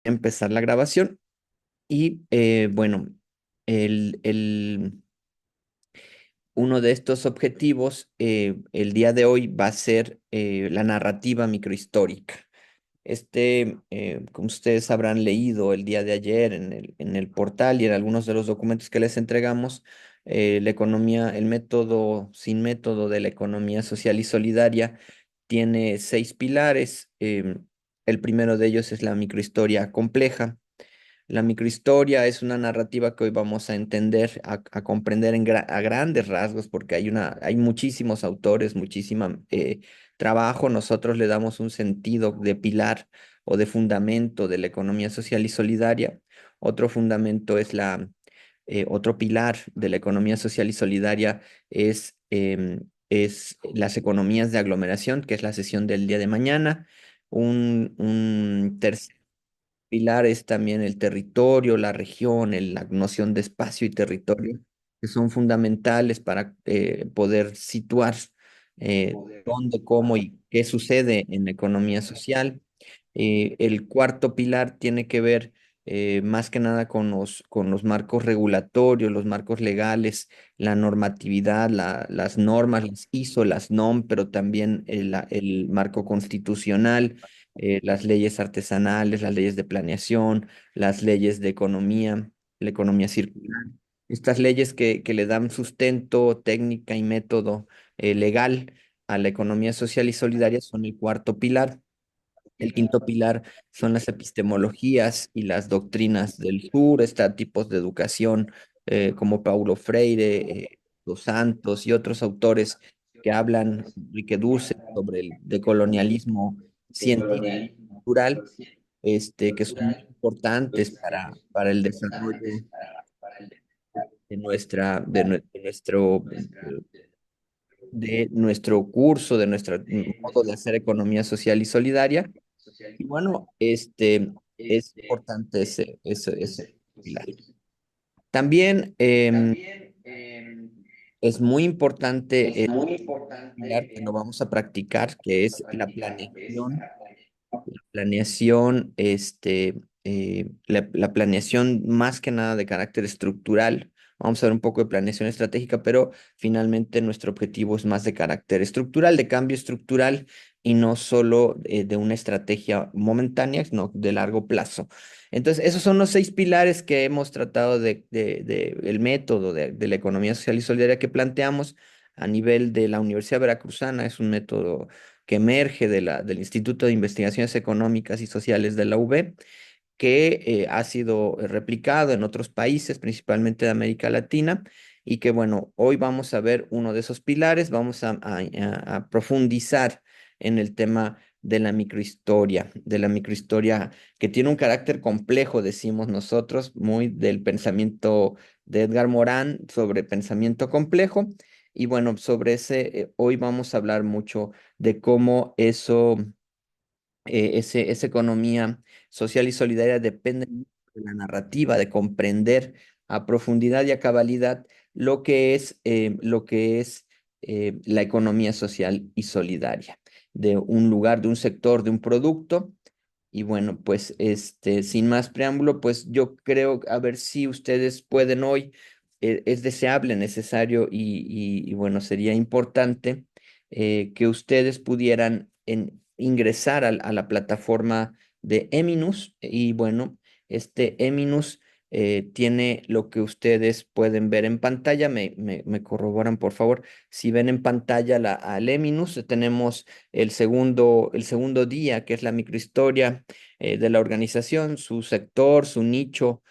Empezar la grabación y bueno, el, el- uno de estos objetivos el día de hoy va a ser la narrativa microhistórica. Como ustedes habrán leído el día de ayer en el portal y en algunos de los documentos que les entregamos, la economía, el método sin método de la economía social y solidaria tiene 6 pilares. El primero de ellos es la microhistoria compleja. La microhistoria es una narrativa que hoy vamos a entender, a comprender a grandes rasgos, porque hay muchísimos autores, muchísimo trabajo. Nosotros le damos un sentido de pilar o de fundamento de la economía social y solidaria. Otro fundamento otro pilar de la economía social y solidaria es las economías de aglomeración, que es la sesión del día de mañana. Un tercer pilar es también el territorio, la región, la noción de espacio y territorio, que son fundamentales para poder situar dónde, cómo y qué sucede en la economía social. El cuarto pilar tiene que ver más que nada con los marcos regulatorios, los marcos legales, la normatividad, las normas, las ISO, las NOM, pero también el marco constitucional, las leyes artesanales, las leyes de planeación, las leyes de economía, la economía circular. Estas leyes que le dan sustento, técnica y método legal a la economía social y solidaria son el cuarto pilar. El quinto pilar son las epistemologías y las doctrinas del sur, está tipos de educación como Paulo Freire, Dos Santos y otros autores que hablan, Enrique Dussel, sobre el decolonialismo científico cultural, que son muy importantes para el desarrollo de nuestro curso, de nuestro modo de hacer economía social y solidaria. Y bueno, es importante ese pilar. También es muy importante el pilar que lo vamos a practicar, que es la planeación. La planeación más que nada de carácter estructural. Vamos a ver un poco de planeación estratégica, pero finalmente nuestro objetivo es más de carácter estructural, de cambio estructural y no solo de una estrategia momentánea, sino de largo plazo. Entonces, esos son los 6 pilares que hemos tratado el método de la economía social y solidaria que planteamos a nivel de la Universidad Veracruzana. Es un método que emerge del Instituto de Investigaciones Económicas y Sociales de la UB, que ha sido replicado en otros países, principalmente de América Latina, y que bueno, hoy vamos a ver uno de esos pilares, vamos a profundizar en el tema de la microhistoria que tiene un carácter complejo, decimos nosotros, muy del pensamiento de Edgar Morin sobre pensamiento complejo. Y bueno, sobre hoy vamos a hablar mucho de cómo esa economía social y solidaria depende mucho de la narrativa, de comprender a profundidad y a cabalidad lo que es la economía social y solidaria, de un lugar, de un sector, de un producto. Y bueno, pues sin más preámbulo, pues yo creo, a ver si ustedes pueden hoy, es deseable, necesario y bueno, sería importante que ustedes pudieran ingresar a la plataforma de Eminus. Y bueno, Eminus tiene lo que ustedes pueden ver en pantalla. Me corroboran, por favor. Si ven en pantalla al Eminus, tenemos el segundo día, que es la microhistoria de la organización, su sector, su nicho,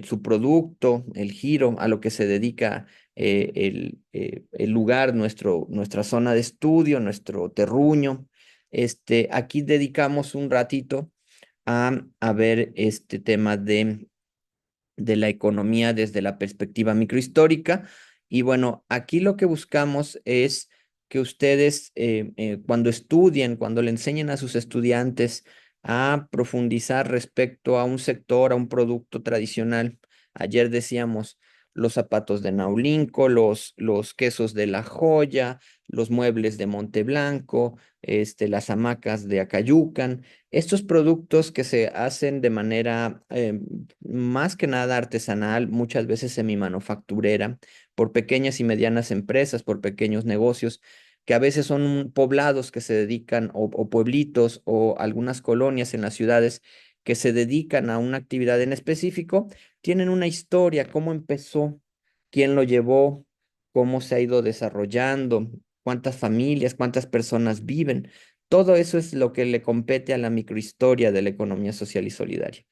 su producto, el giro a lo que se dedica el lugar, nuestra zona de estudio, nuestro terruño. Aquí dedicamos un ratito a ver este tema de la economía desde la perspectiva microhistórica. Y bueno, aquí lo que buscamos es que ustedes cuando estudien, cuando le enseñen a sus estudiantes a profundizar respecto a un sector, a un producto tradicional. Ayer decíamos, los zapatos de Naulinco, los quesos de La Joya, los muebles de Monteblanco, las hamacas de Acayucan. Estos productos que se hacen de manera más que nada artesanal, muchas veces semimanufacturera, por pequeñas y medianas empresas, por pequeños negocios, que a veces son poblados que se dedican, o pueblitos, o algunas colonias en las ciudades que se dedican a una actividad en específico, tienen una historia, cómo empezó, quién lo llevó, cómo se ha ido desarrollando, cuántas familias, cuántas personas viven. Todo eso es lo que le compete a la microhistoria de la economía social y solidaria.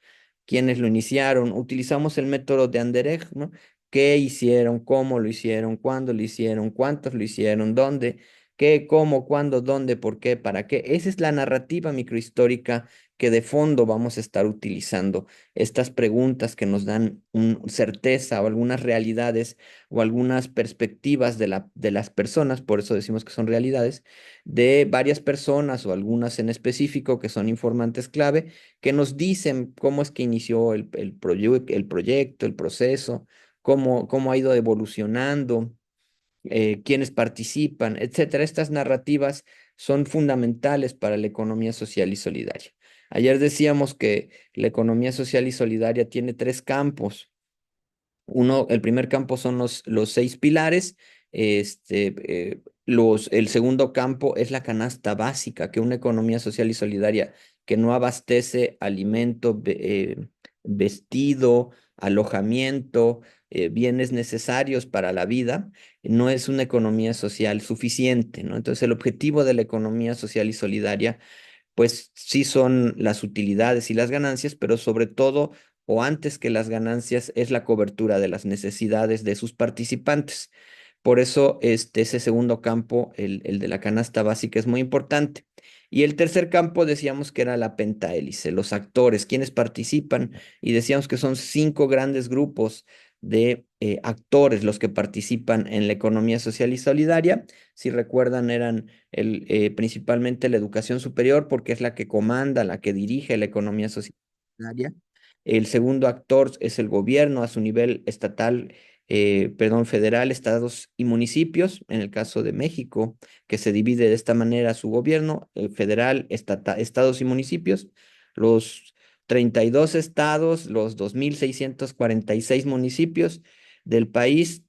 ¿Quiénes lo iniciaron? Utilizamos el método de Anderegg, ¿no? ¿Qué hicieron? ¿Cómo lo hicieron? ¿Cuándo lo hicieron? ¿Cuántos lo hicieron? ¿Dónde? ¿Qué? ¿Cómo? ¿Cuándo? ¿Dónde? ¿Por qué? ¿Para qué? Esa es la narrativa microhistórica que de fondo vamos a estar utilizando. Estas preguntas que nos dan certeza o algunas realidades o algunas perspectivas de las personas, por eso decimos que son realidades, de varias personas o algunas en específico que son informantes clave, que nos dicen cómo es que inició el proyecto, el proceso, cómo ha ido evolucionando, quiénes participan, etcétera. Estas narrativas son fundamentales para la economía social y solidaria. Ayer decíamos que la economía social y solidaria tiene tres campos. El primer campo son los seis pilares. El segundo campo es la canasta básica, que una economía social y solidaria que no abastece alimento, vestido, alojamiento, bienes necesarios para la vida, no es una economía social suficiente, ¿no? Entonces, el objetivo de la economía social y solidaria pues sí son las utilidades y las ganancias, pero sobre todo o antes que las ganancias es la cobertura de las necesidades de sus participantes. Por eso ese segundo campo, el de la canasta básica, es muy importante. Y el tercer campo decíamos que era la pentahélice, los actores, quienes participan, y decíamos que son cinco grandes grupos de actores los que participan en la economía social y solidaria. Si recuerdan, eran principalmente la educación superior, porque es la que comanda, la que dirige la economía societaria. El segundo actor es el gobierno a su nivel estatal, perdón, federal, estados y municipios. En el caso de México, que se divide de esta manera su gobierno, federal, estados y municipios. Los 32 estados, los 2.646 municipios del país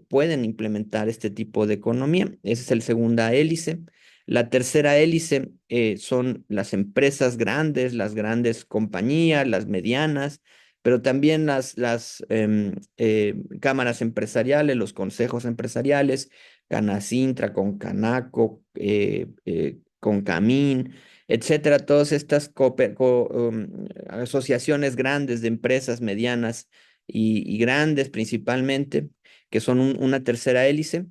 pueden implementar este tipo de economía. Esa es el segunda hélice. La tercera hélice son las empresas grandes, las grandes compañías, las medianas, pero también las cámaras empresariales, los consejos empresariales, Canacintra, Concanaco, Concamín, etcétera, todas estas asociaciones grandes de empresas medianas y grandes principalmente, que son una tercera hélice.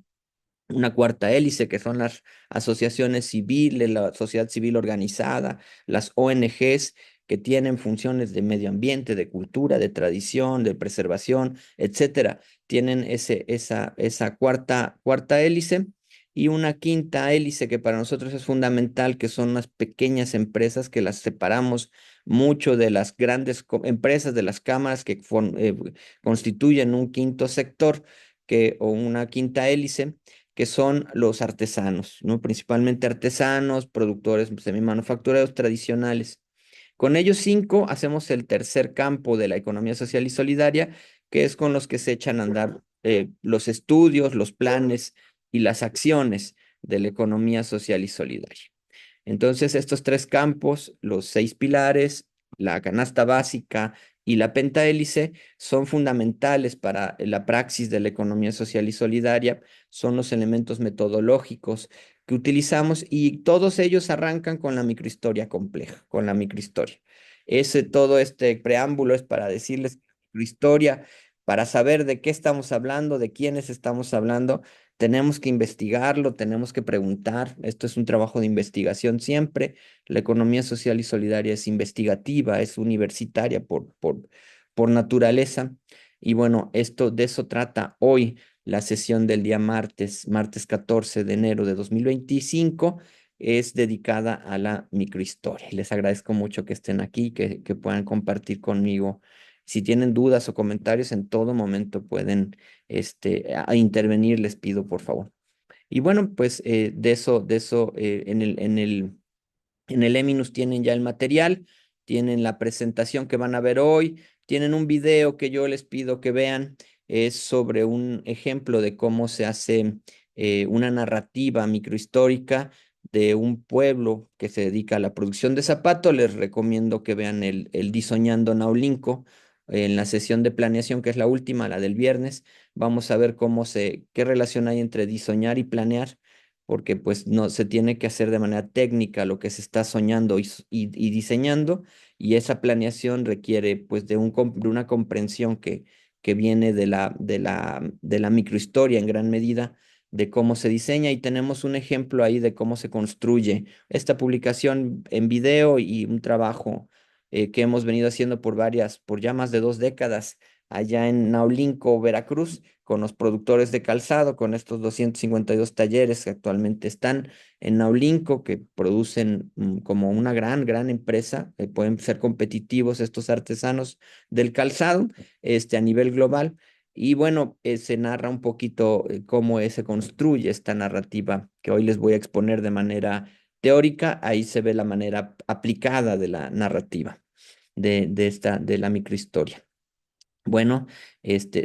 Una cuarta hélice, que son las asociaciones civiles, la sociedad civil organizada, las ONGs, que tienen funciones de medio ambiente, de cultura, de tradición, de preservación, etcétera. Tienen esa cuarta hélice. Y una quinta hélice que para nosotros es fundamental, que son las pequeñas empresas, que las separamos mucho de las grandes empresas, de las cámaras que constituyen un quinto sector, o una quinta hélice, que son los artesanos, ¿no? Principalmente artesanos, productores semimanufactureros tradicionales. Con ellos cinco hacemos el tercer campo de la economía social y solidaria, que es con los que se echan a andar los estudios, los planes y las acciones de la economía social y solidaria. Entonces, estos tres campos, los seis pilares, la canasta básica y la pentahélice, son fundamentales para la praxis de la economía social y solidaria, son los elementos metodológicos que utilizamos, y todos ellos arrancan con la microhistoria compleja, con la microhistoria. Todo este preámbulo es para decirles que la microhistoria, para saber de qué estamos hablando, de quiénes estamos hablando, tenemos que investigarlo, tenemos que preguntar. Esto es un trabajo de investigación siempre. La economía social y solidaria es investigativa, es universitaria por naturaleza. Y bueno, de eso trata hoy la sesión del día martes 14 de enero de 2025. Es dedicada a la microhistoria. Les agradezco mucho que estén aquí, que puedan compartir conmigo Si tienen dudas o comentarios, en todo momento pueden a intervenir, les pido por favor. Y bueno, pues de eso en el Eminus tienen ya el material, tienen la presentación que van a ver hoy, tienen un video que yo les pido que vean, es sobre un ejemplo de cómo se hace una narrativa microhistórica de un pueblo que se dedica a la producción de zapatos. Les recomiendo que vean el Diseñando Naulinco en la sesión de planeación, que es la última, la del viernes. Vamos a ver qué relación hay entre diseñar y planear, porque pues no se tiene que hacer de manera técnica lo que se está soñando y diseñando, y esa planeación requiere pues de una comprensión que viene de la microhistoria en gran medida, de cómo se diseña, y tenemos un ejemplo ahí de cómo se construye esta publicación en video y un trabajo que hemos venido haciendo por ya más de 2 décadas allá en Naulinco, Veracruz, con los productores de calzado, con estos 252 talleres que actualmente están en Naulinco, que producen como una gran empresa, pueden ser competitivos estos artesanos del calzado, a nivel global. Y bueno, se narra un poquito cómo se construye esta narrativa que hoy les voy a exponer de manera teórica. Ahí se ve la manera aplicada de la narrativa de la microhistoria. Bueno,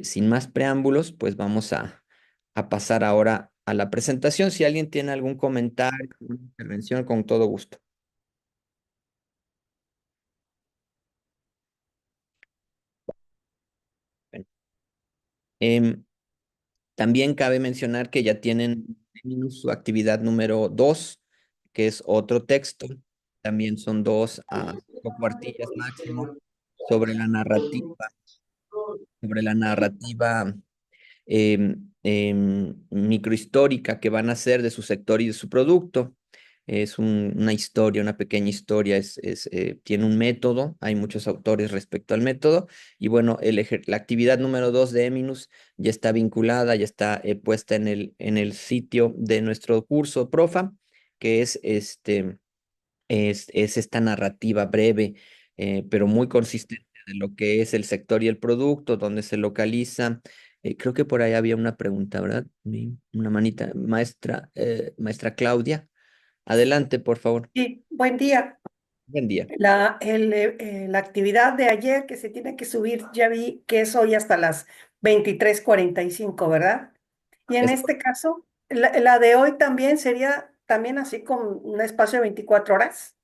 sin más preámbulos, pues vamos a pasar ahora a la presentación. Si alguien tiene algún comentario, alguna intervención, con todo gusto. Bueno, em, también cabe mencionar que ya tienen su actividad número 2, que es otro texto. También son 2 a 5 cuartillas máximo sobre la narrativa, sobre la narrativa microhistórica que van a hacer de su sector y de su producto. Es una historia, una pequeña historia, tiene un método, hay muchos autores respecto al método, y bueno, la actividad número 2 de Eminus ya está vinculada, ya está puesta en el sitio de nuestro curso Profa, que es esta narrativa breve, pero muy consistente de lo que es el sector y el producto, donde se localiza. Creo que por ahí había una pregunta, ¿verdad? Una manita, maestra Claudia. Adelante, por favor. Sí, buen día. Buen día. La actividad de ayer que se tiene que subir, ya vi que es hoy hasta las 23:45, ¿verdad? Y en Es- este caso, la de hoy también sería también así con un espacio de 24 horas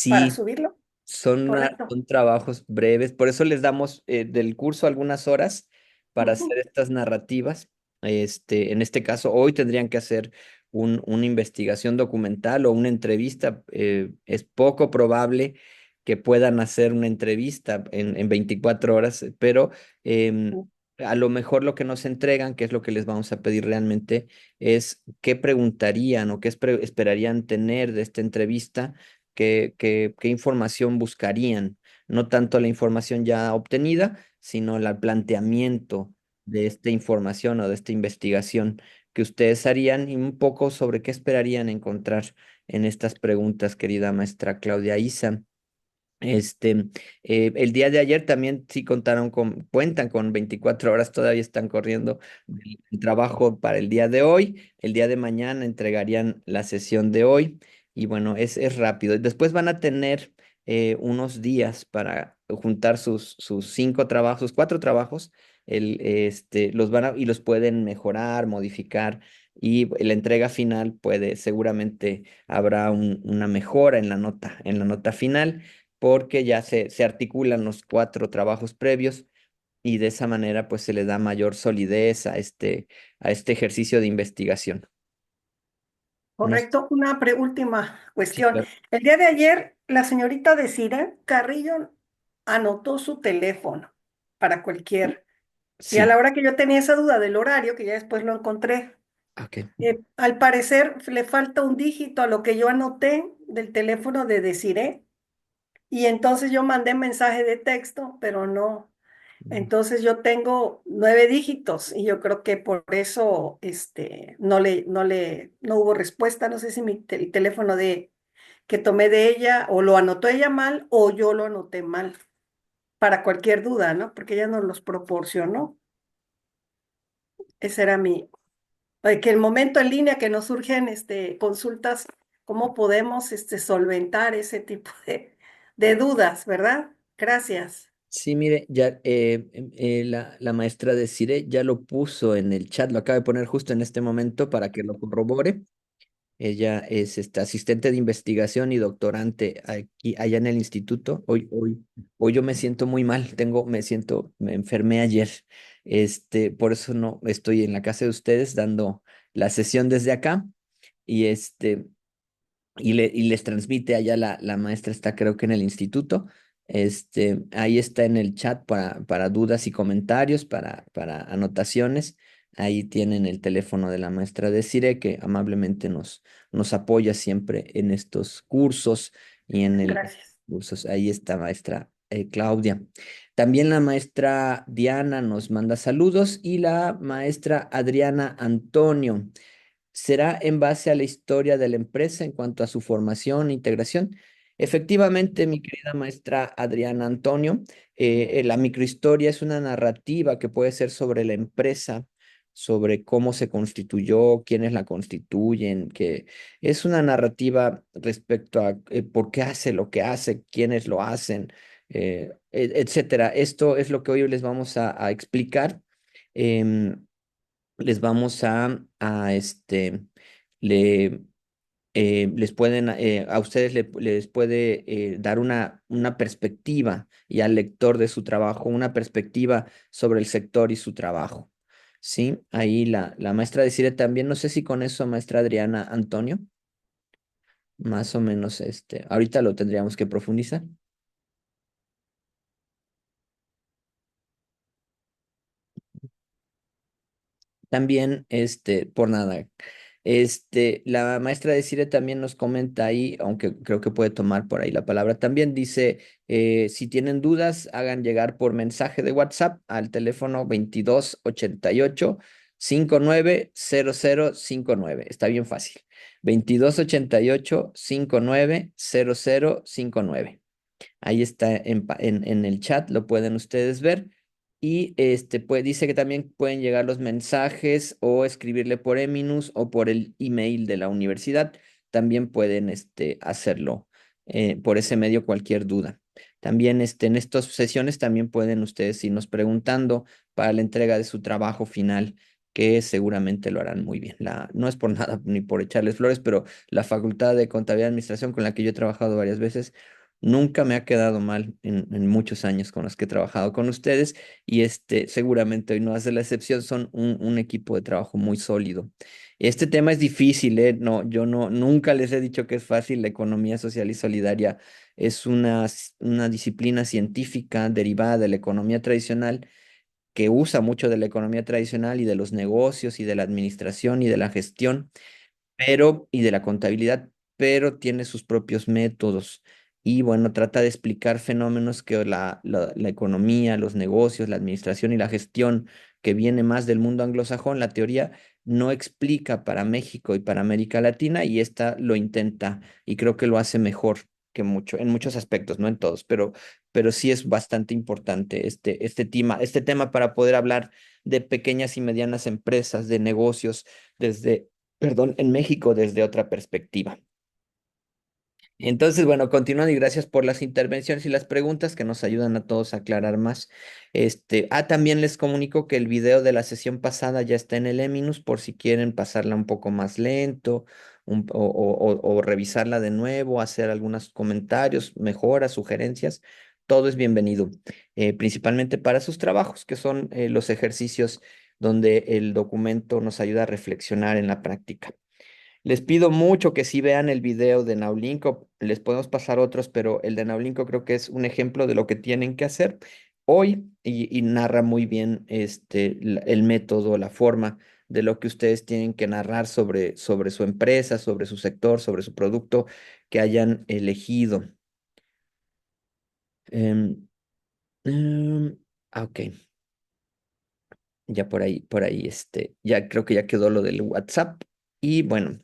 para sí, subirlo, Son, ¿correcto? son trabajos breves, por eso les damos del curso algunas horas para hacer Ujú. estas narrativas. En este caso, hoy tendrían que hacer una investigación documental o una entrevista. Es poco probable que puedan hacer una entrevista en 24 horas, pero em, a lo mejor lo que nos entregan, que es lo que les vamos a pedir realmente, es qué preguntarían o qué esperarían tener de esta entrevista, qué información buscarían, no tanto la información ya obtenida, sino el planteamiento de esta información o de esta investigación que ustedes harían, y un poco sobre qué esperarían encontrar en estas preguntas, querida maestra Claudia Isa. Este, el día de ayer también sí cuentan con 24 horas, todavía están corriendo el trabajo para el día de hoy. El día de mañana entregarían la sesión de hoy, y bueno, es rápido. Después van a tener unos días para juntar sus 5 trabajos, sus 4 trabajos, y los pueden mejorar, modificar, y la entrega final seguramente habrá una mejora en la nota final, porque ya se articulan los 4 trabajos previos, y de esa manera pues se le da mayor solidez a este ejercicio de investigación. No sé. Correcto. Una última Sí, cuestión. claro. El día de ayer, la señorita Desiree Carrillo anotó su teléfono para cualquier. Y a Sí, la hora que yo tenía esa duda del horario, que ya después lo encontré, ok. al parecer le falta un dígito a lo que yo anoté del teléfono de Desiree. Y entonces yo mandé mensaje de texto, pero no. Mm. Entonces yo tengo 9 dígitos y yo creo que por eso no hubo respuesta. No sé si el teléfono que tomé de ella o lo anotó ella mal o yo lo anoté mal. para cualquier duda, ¿no? Porque ella nos los proporcionó. Ese era que el momento en línea que nos surgen consultas, ¿cómo podemos solventar ese tipo de dudas, ¿verdad? Gracias. Sí, mire, ya la maestra de Cire ya lo puso en el chat, lo acaba de poner justo en este momento para que lo corrobore. Ella es asistente de investigación y doctorante aquí, allá en el instituto. Hoy yo me siento muy mal, me enfermé ayer. Por eso no estoy en la casa de ustedes dando la sesión desde acá. Y y les transmite allá la maestra está creo que en el instituto. Ahí está en el chat para dudas y comentarios, para anotaciones. Ahí tienen el teléfono de la maestra de Cire que amablemente nos apoya siempre en estos cursos y en el Gracias. cursos. Ahí está maestra Claudia. También la maestra Diana nos manda saludos y la maestra Adriana Antonio. ¿Será en base a la historia de la empresa en cuanto a su formación e integración? Efectivamente, mi querida maestra Adriana Antonio, la microhistoria es una narrativa que puede ser sobre la empresa, sobre cómo se constituyó, quiénes la constituyen, que es una narrativa respecto a por qué hace lo que hace, quiénes lo hacen, etcétera. Esto es lo que hoy les vamos a explicar. Em, Les vamos le, les pueden, a ustedes les puede dar una perspectiva y al lector de su trabajo, una perspectiva sobre el sector y su trabajo. Sí, ahí la maestra decide también, no sé si con eso, maestra Adriana Antonio, más o menos, ahorita lo tendríamos que profundizar. También, por nada, la maestra de Cire también nos comenta ahí, aunque creo que puede tomar por ahí la palabra, también dice, si tienen dudas, hagan llegar por mensaje de WhatsApp al teléfono 2288-590059. Está bien fácil. 2288-590059. Ahí está en el chat, lo pueden ustedes ver. Y pues dice que también pueden llegar los mensajes o escribirle por Eminus o por el email de la universidad. También pueden hacerlo por ese medio cualquier duda. También en estas sesiones también pueden ustedes irnos preguntando para la entrega de su trabajo final, que seguramente lo harán muy bien. No es por nada ni por echarles flores, pero la Facultad de Contabilidad y Administración con la que yo he trabajado varias veces nunca me ha quedado mal en muchos años con los que he trabajado con ustedes y seguramente hoy no hace la excepción, son un equipo de trabajo muy sólido. Este tema es difícil, ¿eh? No, yo nunca les he dicho que es fácil. La economía social y solidaria es una disciplina científica derivada de la economía tradicional que usa mucho de la economía tradicional y de los negocios y de la administración y de la gestión y de la contabilidad, pero tiene sus propios métodos. Y bueno, trata de explicar fenómenos que la economía, los negocios, la administración y la gestión que viene más del mundo anglosajón, la teoría no explica para México y para América Latina y esta lo intenta y creo que lo hace mejor que en muchos aspectos, no en todos, pero sí es bastante importante este tema para poder hablar de pequeñas y medianas empresas, de negocios, desde en México desde otra perspectiva. Entonces, bueno, continuando y gracias por las intervenciones y las preguntas que nos ayudan a todos a aclarar más. También les comunico que el video de la sesión pasada ya está en el Eminus por si quieren pasarla un poco más lento o revisarla de nuevo, hacer algunos comentarios, mejoras, sugerencias. Todo es bienvenido, principalmente para sus trabajos, que son los ejercicios donde el documento nos ayuda a reflexionar en la práctica. Les pido mucho que sí vean el video de Naulinco. Les podemos pasar otros, pero el de Naulinco creo que es un ejemplo de lo que tienen que hacer hoy y narra muy bien el método, la forma de lo que ustedes tienen que narrar sobre su empresa, sobre su sector, sobre su producto que hayan elegido. Em, em, ok, ya por ahí, ya creo que ya quedó lo del WhatsApp. Y bueno.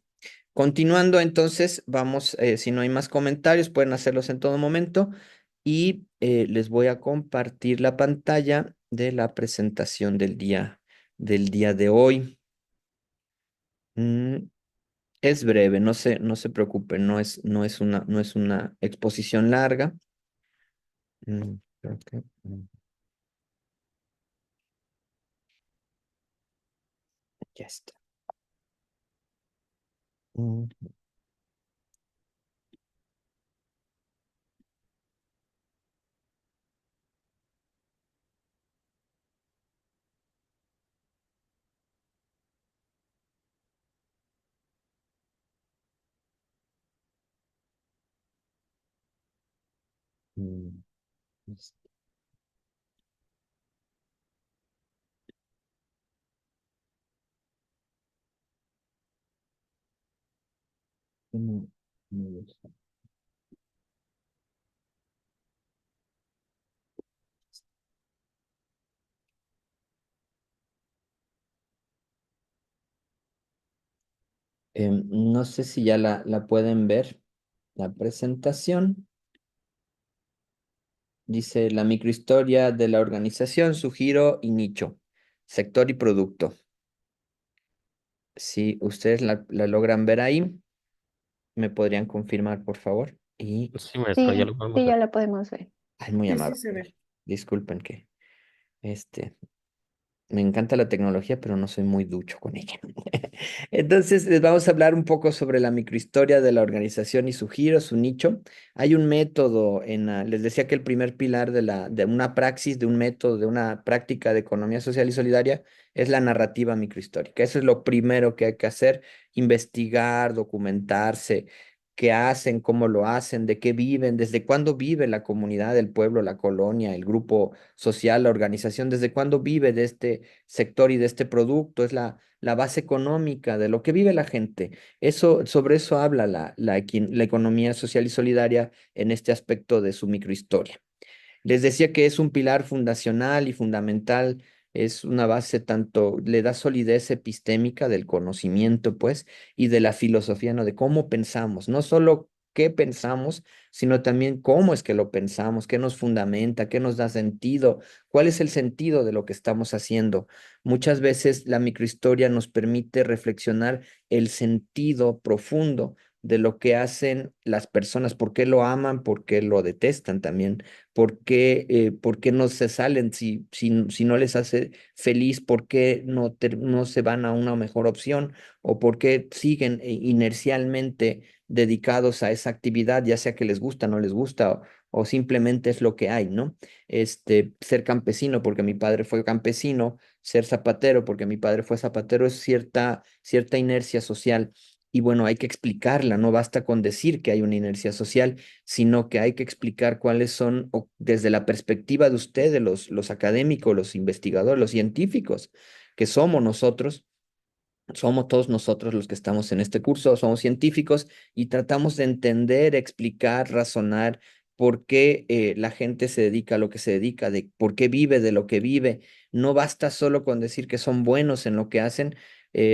Continuando, entonces, vamos, si no hay más comentarios, pueden hacerlos en todo momento. y les voy a compartir la pantalla de la presentación del día de hoy. Mm, es breve, no se preocupen, no es una exposición larga. Creo que, ya está. Mm, mm, este, mm, mm, no sé si ya la pueden ver, la presentación. Dice la microhistoria de la organización, su giro y nicho, sector y producto. Si ustedes la logran ver ahí, me podrían confirmar, por favor. Y, Sí, maestro, ya Sí, lo podemos sí, ver. ya la podemos ver. ay, muy Sí, sí amable. se ve. Disculpen que este, me encanta la tecnología, pero no soy muy ducho con ella. Entonces, les vamos a hablar un poco sobre la microhistoria de la organización y su giro, su nicho. Hay un método les decía que el primer pilar de una praxis, de un método, de una práctica de economía social y solidaria es la narrativa microhistórica. Eso es lo primero que hay que hacer, investigar, documentarse, qué hacen, cómo lo hacen, de qué viven, desde cuándo vive la comunidad, el pueblo, la colonia, el grupo social, la organización, desde cuándo vive de este sector y de este producto, es la base económica de lo que vive la gente. Eso, sobre eso habla la economía social y solidaria en este aspecto de su microhistoria. Les decía que es un pilar fundacional y fundamental, es una base tanto, le da solidez epistémica del conocimiento, pues, y de la filosofía, ¿no? De cómo pensamos, no solo qué pensamos, sino también cómo es que lo pensamos, qué nos fundamenta, qué nos da sentido, cuál es el sentido de lo que estamos haciendo. Muchas veces la microhistoria nos permite reflexionar el sentido profundo de lo que hacen las personas, por qué lo aman, por qué lo detestan también por qué no se salen si no les hace feliz, por qué no se van a una mejor opción o por qué siguen inercialmente dedicados a esa actividad, ya sea que les gusta, no les gusta o simplemente es lo que hay, ¿no? Ser campesino porque mi padre fue campesino, ser zapatero porque mi padre fue zapatero es cierta inercia social. Y bueno, hay que explicarla, no basta con decir que hay una inercia social, sino que hay que explicar cuáles son, desde la perspectiva de ustedes, los académicos, los investigadores, los científicos, que somos nosotros, somos todos nosotros los que estamos en este curso, somos científicos y tratamos de entender, explicar, razonar por qué la gente se dedica a lo que se dedica, de por qué vive de lo que vive. No basta solo con decir que son buenos en lo que hacen,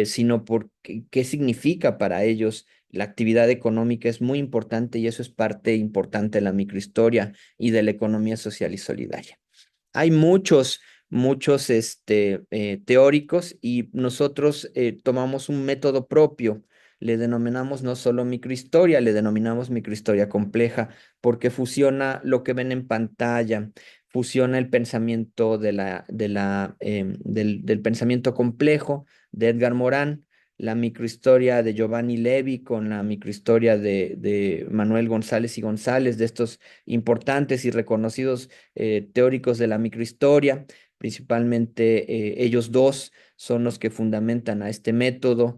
sino por qué significa para ellos. La actividad económica es muy importante y eso es parte importante de la microhistoria y de la economía social y solidaria. Hay muchos teóricos y nosotros tomamos un método propio. Le denominamos no solo microhistoria, le denominamos microhistoria compleja porque fusiona lo que ven en pantalla, fusiona el pensamiento del pensamiento complejo de Edgar Morin, la microhistoria de Giovanni Levi con la microhistoria de Manuel González y González, de estos importantes y reconocidos teóricos de la microhistoria, principalmente ellos dos son los que fundamentan a este método.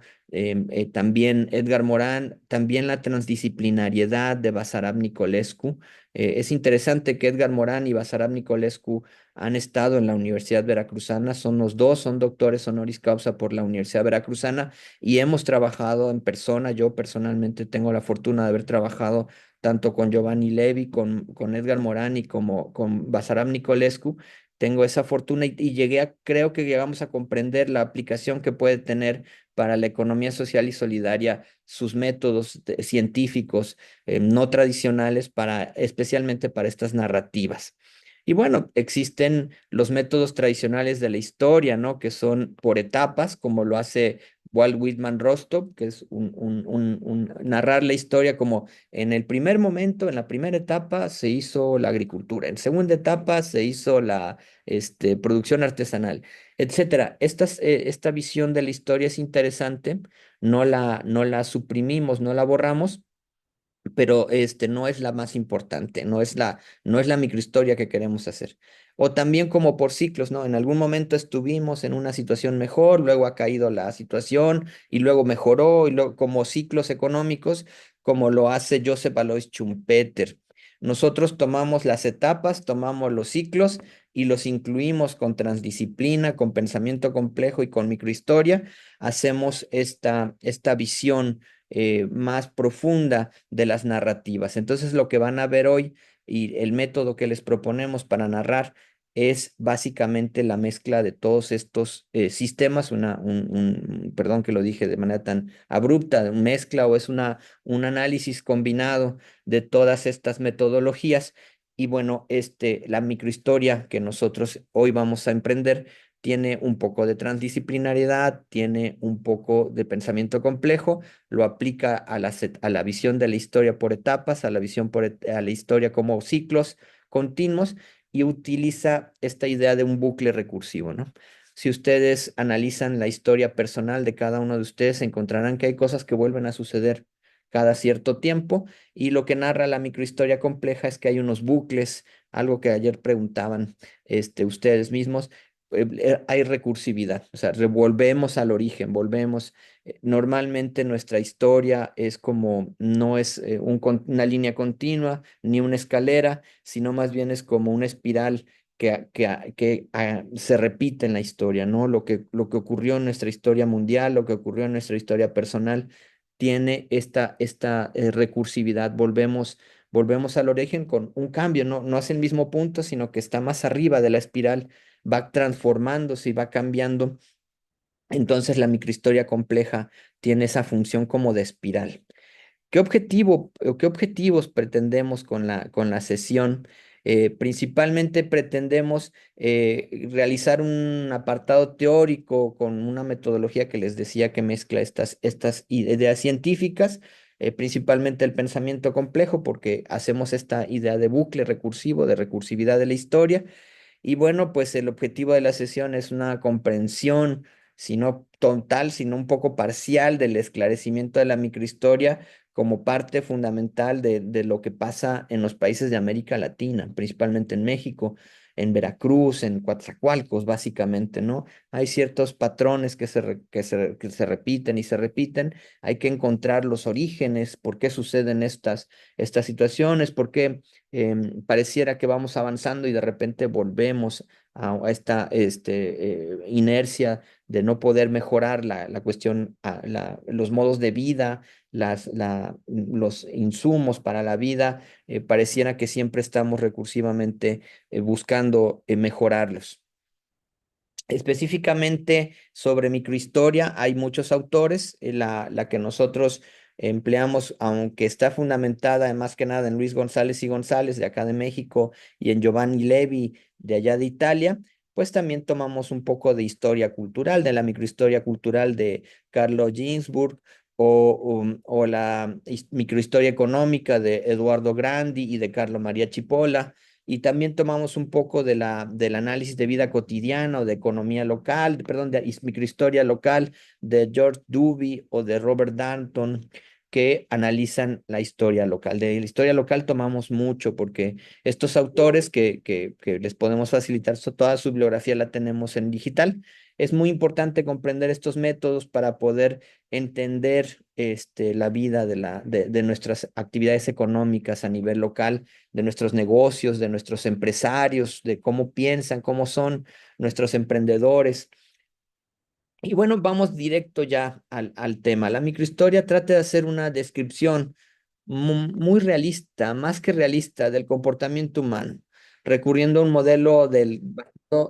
También Edgar Morin, también la transdisciplinariedad de Basarab Nicolescu. Es interesante que Edgar Morin y Basarab Nicolescu han estado en la Universidad Veracruzana, son los dos, son doctores honoris causa por la Universidad Veracruzana y hemos trabajado en persona. Yo personalmente tengo la fortuna de haber trabajado tanto con Giovanni Levi, con Edgar Morán y como con Basarab Nicolescu. Tengo esa fortuna y creo que llegamos a comprender la aplicación que puede tener para la economía social y solidaria sus métodos científicos no tradicionales para, especialmente para estas narrativas. Y bueno, existen los métodos tradicionales de la historia, ¿no? Que son por etapas, como lo hace Walt Whitman Rostow, que es narrar la historia como en el primer momento, en la primera etapa, se hizo la agricultura, en segunda etapa se hizo la producción artesanal, etcétera. Esta visión de la historia es interesante, no la suprimimos, no la borramos, pero no es la más importante, no es la microhistoria que queremos hacer. O también como por ciclos, ¿no? En algún momento estuvimos en una situación mejor, luego ha caído la situación y luego mejoró, y luego como ciclos económicos, como lo hace Joseph Alois Schumpeter. Nosotros tomamos las etapas, tomamos los ciclos y los incluimos con transdisciplina, con pensamiento complejo y con microhistoria. Hacemos esta visión más profunda de las narrativas. Entonces, lo que van a ver hoy y el método que les proponemos para narrar es básicamente la mezcla de todos estos sistemas, perdón que lo dije de manera tan abrupta, mezcla o es un análisis combinado de todas estas metodologías. Y bueno, la microhistoria que nosotros hoy vamos a emprender tiene un poco de transdisciplinariedad, tiene un poco de pensamiento complejo, lo aplica a la visión de la historia por etapas, a la visión a la historia como ciclos continuos y utiliza esta idea de un bucle recursivo, ¿no? Si ustedes analizan la historia personal de cada uno de ustedes, encontrarán que hay cosas que vuelven a suceder cada cierto tiempo y lo que narra la microhistoria compleja es que hay unos bucles, algo que ayer preguntaban ustedes mismos, hay recursividad, o sea, revolvemos al origen, volvemos. Normalmente nuestra historia es como, no es una línea continua ni una escalera, sino más bien es como una espiral se repite en la historia, ¿no? Lo que ocurrió en nuestra historia mundial, lo que ocurrió en nuestra historia personal, tiene esta recursividad. Volvemos al origen con un cambio, no es el mismo punto, sino que está más arriba de la espiral, va transformándose y va cambiando. Entonces la microhistoria compleja tiene esa función como de espiral. ¿Qué objetivo o qué objetivos pretendemos con con la sesión? Principalmente pretendemos realizar un apartado teórico con una metodología que les decía que mezcla estas ideas científicas, principalmente el pensamiento complejo, porque hacemos esta idea de bucle recursivo, de recursividad de la historia y bueno, pues el objetivo de la sesión es una comprensión, si no total, sino un poco parcial del esclarecimiento de la microhistoria como parte fundamental de lo que pasa en los países de América Latina, principalmente en México, en Veracruz, en Coatzacoalcos, básicamente, ¿no? Hay ciertos patrones que se repiten y se repiten. Hay que encontrar los orígenes, por qué suceden estas situaciones, por qué pareciera que vamos avanzando y de repente volvemos a esta inercia de no poder mejorar la cuestión, los modos de vida, los insumos para la vida, pareciera que siempre estamos recursivamente buscando mejorarlos. Específicamente sobre microhistoria, hay muchos autores. La que nosotros empleamos, aunque está fundamentada más que nada en Luis González y González, de acá de México, y en Giovanni Levi, de allá de Italia, pues también tomamos un poco de historia cultural, de la microhistoria cultural de Carlo Ginzburg, o la microhistoria económica de Eduardo Grandi y de Carlo Maria Cipolla. Y también tomamos un poco del análisis de vida cotidiana o de economía local, perdón, de microhistoria local de George Duby o de Robert Danton, que analizan la historia local. De la historia local tomamos mucho porque estos autores que les podemos facilitar, toda su bibliografía la tenemos en digital. Es muy importante comprender estos métodos para poder entender la vida de nuestras actividades económicas a nivel local, de nuestros negocios, de nuestros empresarios, de cómo piensan, cómo son nuestros emprendedores. Y bueno, vamos directo ya al tema. La microhistoria trata de hacer una descripción muy realista, más que realista, del comportamiento humano, recurriendo a un modelo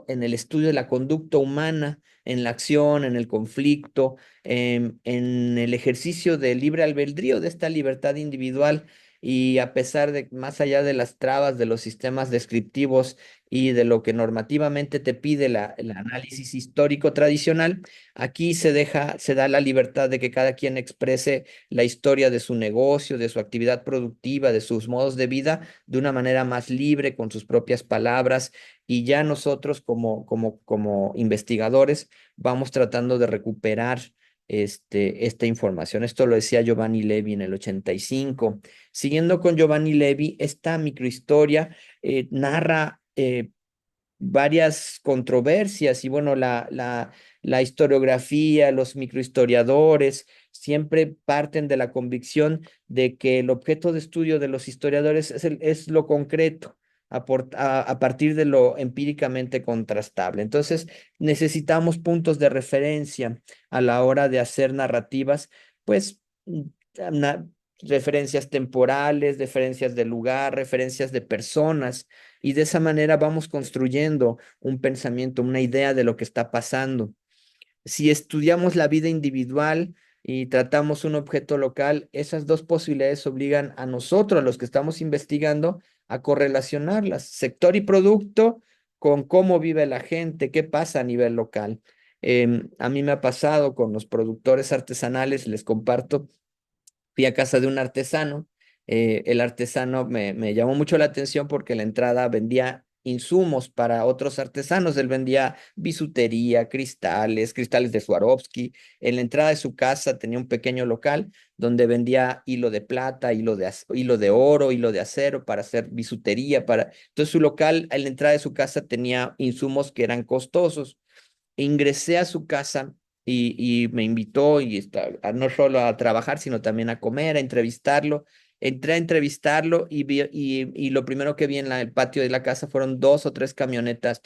en el estudio de la conducta humana, en la acción, en el conflicto, en el ejercicio del libre albedrío, de esta libertad individual. Y a pesar de, más allá de las trabas de los sistemas descriptivos y de lo que normativamente te pide el análisis histórico tradicional, aquí se da la libertad de que cada quien exprese la historia de su negocio, de su actividad productiva, de sus modos de vida, de una manera más libre, con sus propias palabras, y ya nosotros como investigadores vamos tratando de recuperar esta información. Esto lo decía Giovanni Levi en el 85. Siguiendo con Giovanni Levi, esta microhistoria narra varias controversias y bueno, la historiografía, los microhistoriadores siempre parten de la convicción de que el objeto de estudio de los historiadores es lo concreto. A partir de lo empíricamente contrastable. Entonces, necesitamos puntos de referencia a la hora de hacer narrativas, pues, na- referencias temporales, referencias de lugar, referencias de personas, y de esa manera vamos construyendo un pensamiento, una idea de lo que está pasando. Si estudiamos la vida individual y tratamos un objeto local, esas dos posibilidades obligan a nosotros, a los que estamos investigando, a correlacionarlas, sector y producto, con cómo vive la gente, qué pasa a nivel local. A mí me ha pasado con los productores artesanales, les comparto. Fui a casa de un artesano. El artesano me llamó mucho la atención porque la entrada vendía insumos para otros artesanos. Él vendía bisutería, cristales de Swarovski. En la entrada de su casa tenía un pequeño local donde vendía hilo de plata, hilo de oro, hilo de acero para hacer bisutería. Entonces su local, en la entrada de su casa tenía insumos que eran costosos. Ingresé a su casa y me invitó no solo a trabajar, sino también a comer, a entrevistarlo. Entré a entrevistarlo y lo primero que vi en el patio de la casa fueron dos o tres camionetas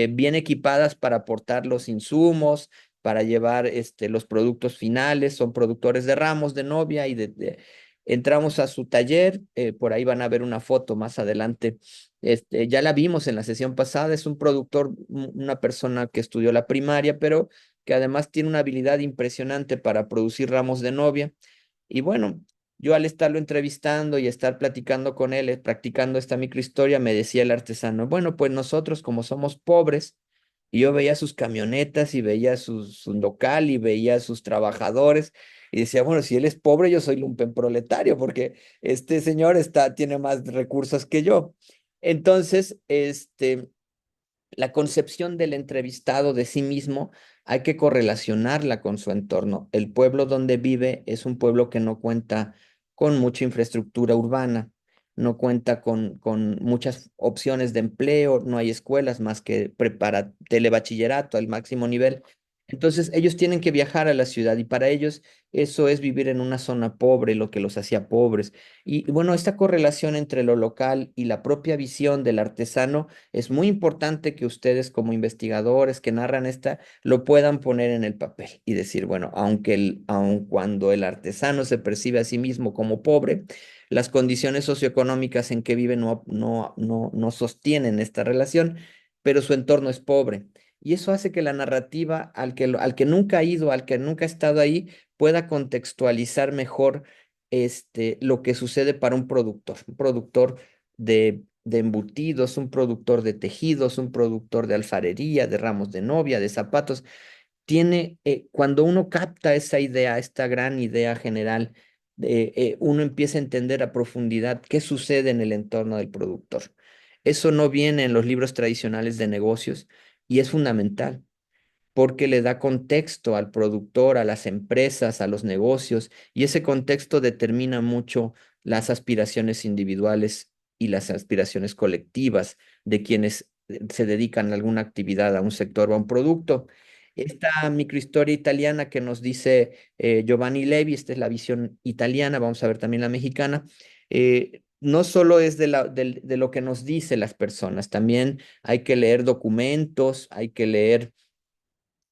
bien equipadas para aportar los insumos, para llevar los productos finales. Son productores de ramos de novia entramos a su taller. Por ahí van a ver una foto más adelante. Ya la vimos en la sesión pasada. Es un productor, una persona que estudió la primaria, pero que además tiene una habilidad impresionante para producir ramos de novia. Y bueno, yo al estarlo entrevistando y estar platicando con él, practicando esta microhistoria, me decía el artesano, bueno, pues nosotros como somos pobres, y yo veía sus camionetas y veía su local y veía sus trabajadores, y decía, bueno, si él es pobre, yo soy lumpenproletario, porque este señor tiene más recursos que yo. Entonces, la concepción del entrevistado de sí mismo hay que correlacionarla con su entorno. El pueblo donde vive es un pueblo que no cuenta con mucha infraestructura urbana, no cuenta con muchas opciones de empleo, no hay escuelas más que telebachillerato al máximo nivel. Entonces ellos tienen que viajar a la ciudad y para ellos eso es vivir en una zona pobre, lo que los hacía pobres. Y bueno, esta correlación entre lo local y la propia visión del artesano es muy importante que ustedes como investigadores que narran lo puedan poner en el papel y decir, bueno, aun cuando el artesano se percibe a sí mismo como pobre, las condiciones socioeconómicas en que vive no sostienen esta relación, pero su entorno es pobre. Y eso hace que la narrativa, al que nunca ha ido, al que nunca ha estado ahí, pueda contextualizar mejor lo que sucede para un productor de embutidos, un productor de tejidos, un productor de alfarería, de ramos de novia, de zapatos. Cuando uno capta esa idea, esta gran idea general, uno empieza a entender a profundidad qué sucede en el entorno del productor. Eso no viene en los libros tradicionales de negocios y es fundamental porque le da contexto al productor, a las empresas, a los negocios, y ese contexto determina mucho las aspiraciones individuales y las aspiraciones colectivas de quienes se dedican a alguna actividad, a un sector o a un producto. Esta microhistoria italiana que nos dice Giovanni Levi, esta es la visión italiana, vamos a ver también la mexicana. No solo es de lo que nos dicen las personas, también hay que leer documentos, hay que leer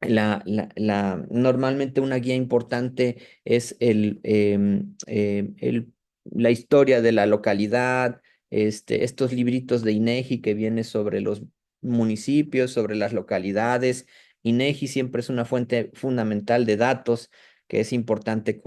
normalmente una guía importante es la historia de la localidad, estos libritos de INEGI que viene sobre municipios, sobre las localidades. INEGI siempre es una fuente fundamental de datos que es importante.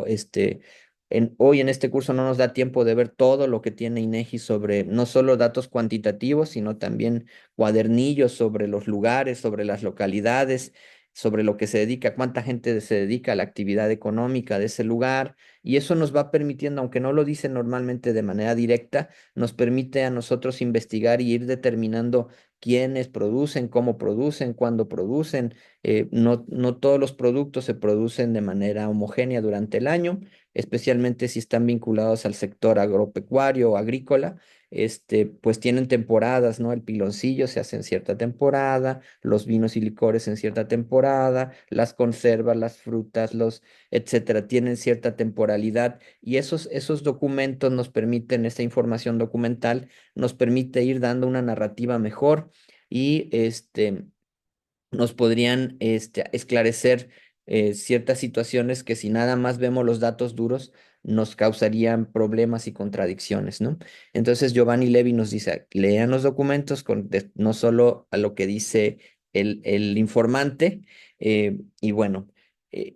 Hoy en este curso no nos da tiempo de ver todo lo que tiene INEGI sobre no solo datos cuantitativos, sino también cuadernillos sobre los lugares, sobre las localidades, sobre lo que se dedica, cuánta gente se dedica a la actividad económica de ese lugar. Y eso nos va permitiendo, aunque no lo dice normalmente de manera directa, nos permite a nosotros investigar y ir determinando quiénes producen, cómo producen, cuándo producen. No todos los productos se producen de manera homogénea durante el año, especialmente si están vinculados al sector agropecuario o agrícola. Pues tienen temporadas, ¿no? El piloncillo se hace en cierta temporada, los vinos y licores en cierta temporada, las conservas, las frutas, etcétera, tienen cierta temporalidad, y esos documentos nos permiten, esa información documental nos permite ir dando una narrativa mejor, y nos podrían esclarecer ciertas situaciones que, si nada más vemos los datos duros, nos causarían problemas y contradicciones, ¿no? Entonces Giovanni Levi nos dice: lean los documentos no solo a lo que dice el informante. Y bueno,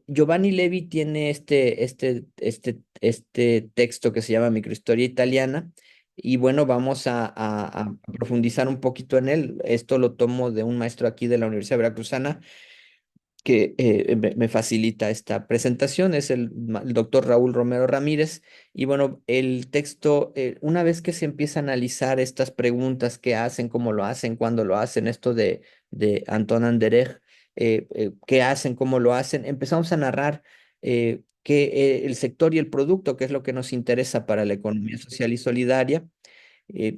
Giovanni Levi tiene este texto que se llama Microhistoria Italiana. Y bueno, vamos a profundizar un poquito en él. Esto lo tomo de un maestro aquí de la Universidad Veracruzana que me facilita esta presentación. Es el doctor Raúl Romero Ramírez. Y bueno, el texto, una vez que se empieza a analizar estas preguntas, qué hacen, cómo lo hacen, cuándo lo hacen, esto de Anton Anderegg, qué hacen, cómo lo hacen, empezamos a narrar el sector y el producto, que es lo que nos interesa para la economía social y solidaria.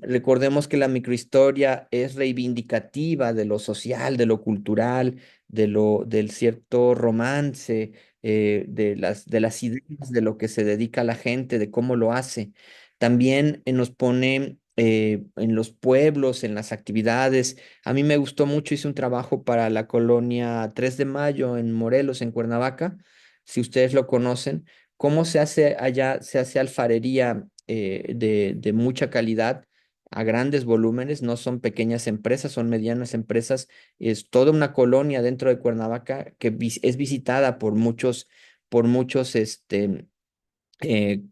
Recordemos que la microhistoria es reivindicativa de lo social, de lo cultural, del cierto romance, de las ideas, de lo que se dedica la gente, de cómo lo hace. También nos pone en los pueblos, en las actividades. A mí me gustó mucho, hice un trabajo para la colonia 3 de Mayo en Morelos, en Cuernavaca, si ustedes lo conocen. ¿Cómo se hace allá? Se hace alfarería de mucha calidad, a grandes volúmenes, no son pequeñas empresas, son medianas empresas. Es toda una colonia dentro de Cuernavaca que es visitada por muchos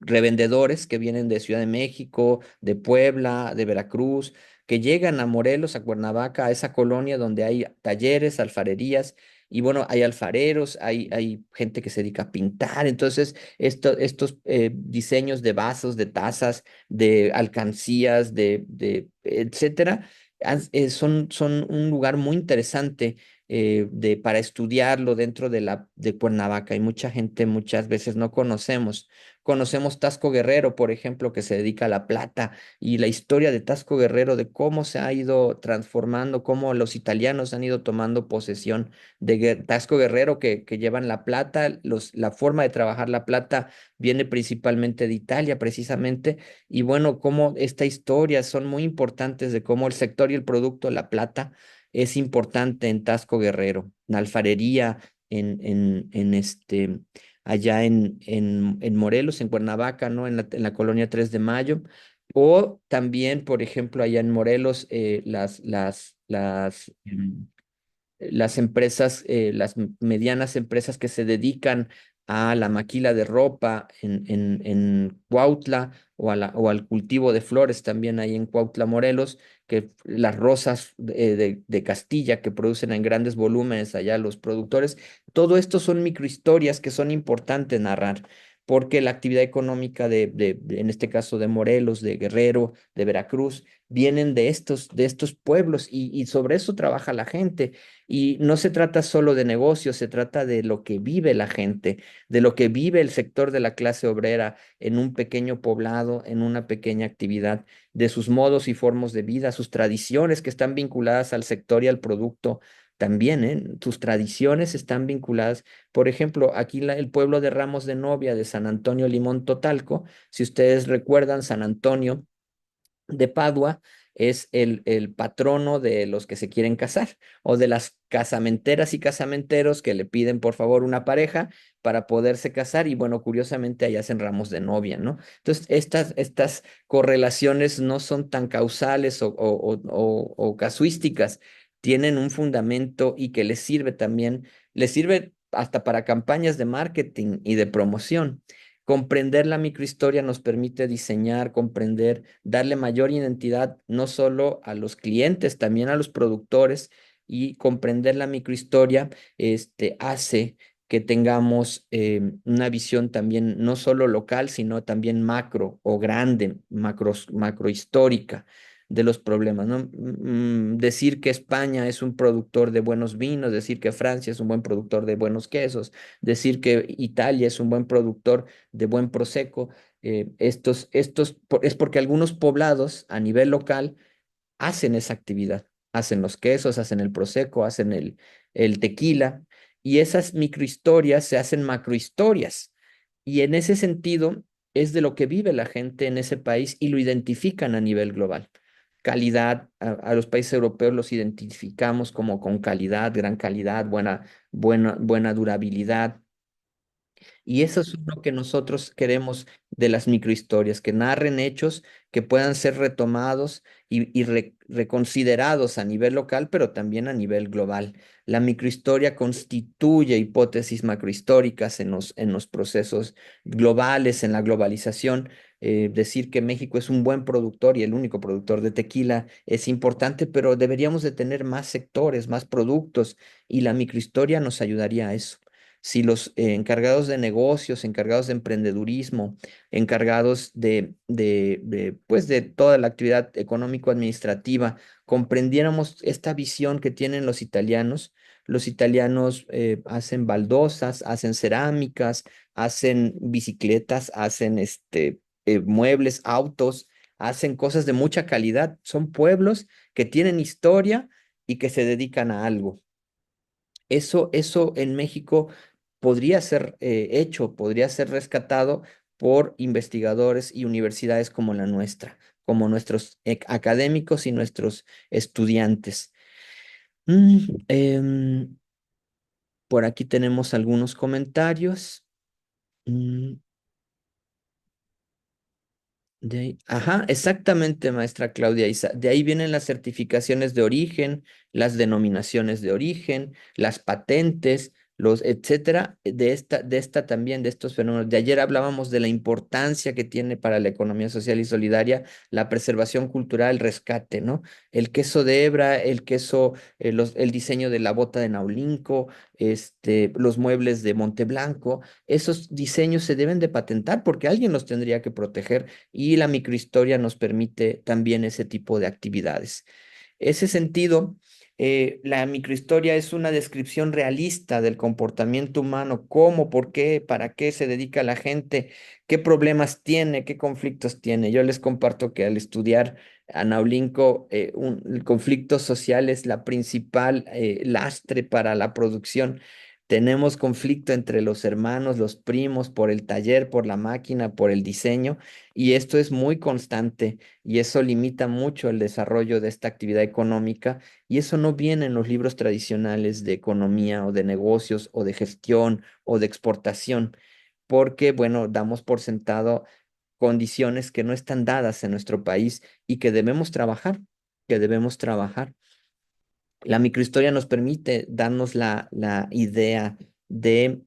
revendedores que vienen de Ciudad de México, de Puebla, de Veracruz, que llegan a Morelos, a Cuernavaca, a esa colonia donde hay talleres, alfarerías. Y bueno, hay alfareros, hay gente que se dedica a pintar. Entonces, estos diseños de vasos, de tazas, de alcancías, etcétera, son un lugar muy interesante para estudiarlo dentro de Cuernavaca. Y mucha gente muchas veces no conocemos. Conocemos Tasco Guerrero, por ejemplo, que se dedica a la plata, y la historia de Tasco Guerrero, de cómo se ha ido transformando, cómo los italianos han ido tomando posesión de Tasco Guerrero, que llevan la plata. La forma de trabajar la plata viene principalmente de Italia, precisamente. Y bueno, cómo esta historia son muy importantes de cómo el sector y el producto, la plata, es importante en Tasco Guerrero, la alfarería, allá en Morelos, en Cuernavaca, ¿no? En la colonia 3 de Mayo. O también, por ejemplo, allá en Morelos, las empresas, las medianas empresas que se dedican a la maquila de ropa en Cuautla, o al cultivo de flores también ahí en Cuautla, Morelos, que las rosas de Castilla que producen en grandes volúmenes allá los productores. Todo esto son microhistorias que son importantes narrar, porque la actividad económica en este caso de Morelos, de Guerrero, de Veracruz, vienen de estos pueblos, y sobre eso trabaja la gente. Y no se trata solo de negocios, se trata de lo que vive la gente, de lo que vive el sector de la clase obrera en un pequeño poblado, en una pequeña actividad, de sus modos y formas de vida, sus tradiciones que están vinculadas al sector y al producto también, ¿eh? Sus tradiciones están vinculadas. Por ejemplo, aquí el pueblo de Ramos de Novia de San Antonio Limón Totalco, si ustedes recuerdan, San Antonio de Padua es el patrono de los que se quieren casar, o de las casamenteras y casamenteros que le piden por favor una pareja para poderse casar. Y bueno, curiosamente allá hacen ramos de novia, ¿no? Entonces, estas correlaciones no son tan causales o casuísticas. tienen un fundamento y que les sirve también, les sirve hasta para campañas de marketing y de promoción. Comprender la microhistoria nos permite diseñar, comprender, darle mayor identidad no solo a los clientes, también a los productores, y comprender la microhistoria hace que tengamos una visión también no solo local, sino también macro o grande, macrohistórica de los problemas, ¿no? Decir que España es un productor de buenos vinos, decir que Francia es un buen productor de buenos quesos, decir que Italia es un buen productor de buen prosecco, es porque algunos poblados a nivel local hacen esa actividad, hacen los quesos, hacen el prosecco, hacen el tequila, y esas microhistorias se hacen macrohistorias. Y en ese sentido es de lo que vive la gente en ese país y lo identifican a nivel global. Calidad, a los países europeos los identificamos como con calidad, gran calidad, buena durabilidad, y eso es lo que nosotros queremos de las microhistorias, que narren hechos que puedan ser retomados y reconsiderados a nivel local, pero también a nivel global. La microhistoria constituye hipótesis macrohistóricas en los procesos globales, en la globalización. Decir que México es un buen productor y el único productor de tequila es importante, pero deberíamos de tener más sectores, más productos, y la microhistoria nos ayudaría a eso. Si los encargados de negocios, encargados de emprendedurismo, encargados pues de toda la actividad económico-administrativa, comprendiéramos esta visión que tienen los italianos hacen baldosas, hacen cerámicas, hacen bicicletas, hacen muebles, autos, hacen cosas de mucha calidad. Son pueblos que tienen historia y que se dedican a algo. Eso en México podría ser hecho, podría ser rescatado por investigadores y universidades como la nuestra, como nuestros académicos y nuestros estudiantes. Mm, em, por aquí tenemos algunos comentarios. Mm, ajá, exactamente, maestra Claudia Isa. De ahí vienen las certificaciones de origen, las denominaciones de origen, las patentes, los etcétera, de esta también, de estos fenómenos. De ayer hablábamos de la importancia que tiene para la economía social y solidaria la preservación cultural, el rescate, ¿no? El queso de hebra, el queso, el diseño de la bota de Naulinco, los muebles de Monteblanco, esos diseños se deben de patentar porque alguien los tendría que proteger, y la microhistoria nos permite también ese tipo de actividades. Ese sentido, la microhistoria es una descripción realista del comportamiento humano, cómo, por qué, para qué se dedica la gente, qué problemas tiene, qué conflictos tiene. Yo les comparto que al estudiar a Naulinco, el conflicto social es la principal lastre para la producción. Tenemos conflicto entre los hermanos, los primos, por el taller, por la máquina, por el diseño, y esto es muy constante y eso limita mucho el desarrollo de esta actividad económica, y eso no viene en los libros tradicionales de economía o de negocios o de gestión o de exportación, porque, bueno, damos por sentado condiciones que no están dadas en nuestro país y que debemos trabajar. La microhistoria nos permite darnos la idea de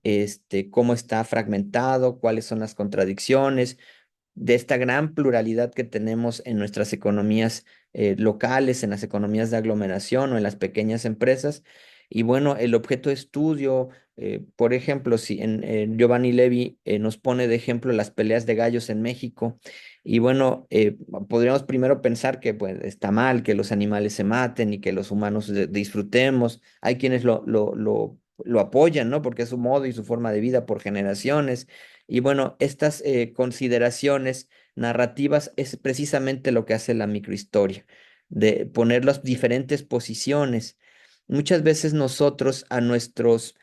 cómo está fragmentado, cuáles son las contradicciones, de esta gran pluralidad que tenemos en nuestras economías locales, en las economías de aglomeración o en las pequeñas empresas. Y bueno, el objeto de estudio, por ejemplo, si Giovanni Levi nos pone de ejemplo las peleas de gallos en México, y bueno, podríamos primero pensar que pues, está mal que los animales se maten y que los humanos disfrutemos. Hay quienes lo apoyan, ¿no? Porque es su modo y su forma de vida por generaciones. Y bueno, estas consideraciones narrativas es precisamente lo que hace la microhistoria, de poner las diferentes posiciones. Muchas veces nosotros a nuestros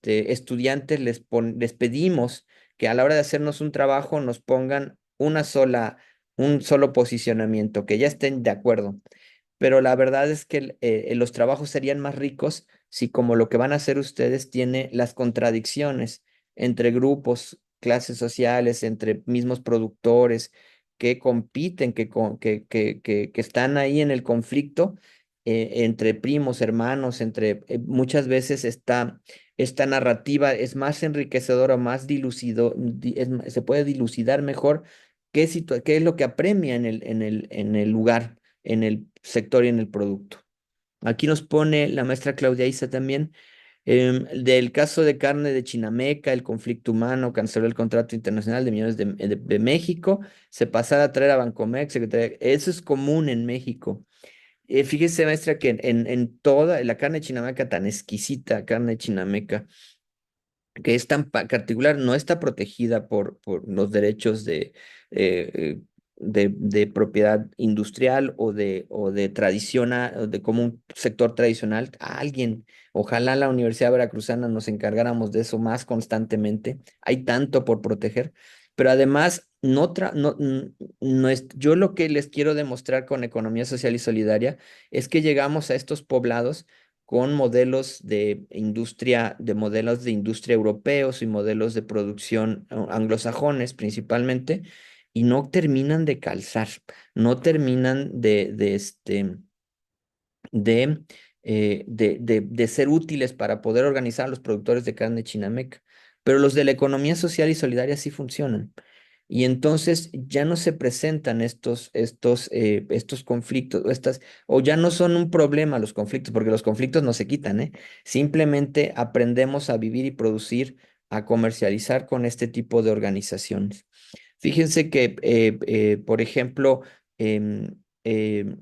estudiantes les pedimos que a la hora de hacernos un trabajo nos pongan un solo posicionamiento, que ya estén de acuerdo. Pero la verdad es que los trabajos serían más ricos si, como lo que van a hacer ustedes, tiene las contradicciones entre grupos, clases sociales, entre mismos productores que compiten, que están ahí en el conflicto, entre primos, hermanos, muchas veces esta narrativa es más enriquecedora, más se puede dilucidar mejor qué es lo que apremia en el lugar, en el sector y en el producto. Aquí nos pone la maestra Claudia Isa también. Del caso de carne de Chinameca, el conflicto humano, canceló el contrato internacional de millones de México, se pasará a traer a Bancomex, eso es común en México. Fíjese, maestra, que en toda la carne de Chinameca, tan exquisita carne de Chinameca, que es tan particular, no está protegida por los derechos de propiedad industrial o de tradición, o de como un sector tradicional. Ojalá la Universidad Veracruzana nos encargáramos de eso más constantemente. Hay tanto por proteger, pero además, yo lo que les quiero demostrar con economía social y solidaria es que llegamos a estos poblados con modelos de industria europeos y modelos de producción anglosajones principalmente, y no terminan de calzar, no terminan de ser útiles para poder organizar a los productores de carne chinameca. Pero los de la economía social y solidaria sí funcionan. Y entonces ya no se presentan estos conflictos, o ya no son un problema los conflictos, porque los conflictos no se quitan, ¿eh? Simplemente aprendemos a vivir y producir, a comercializar con este tipo de organizaciones. Fíjense que, por ejemplo, em, em,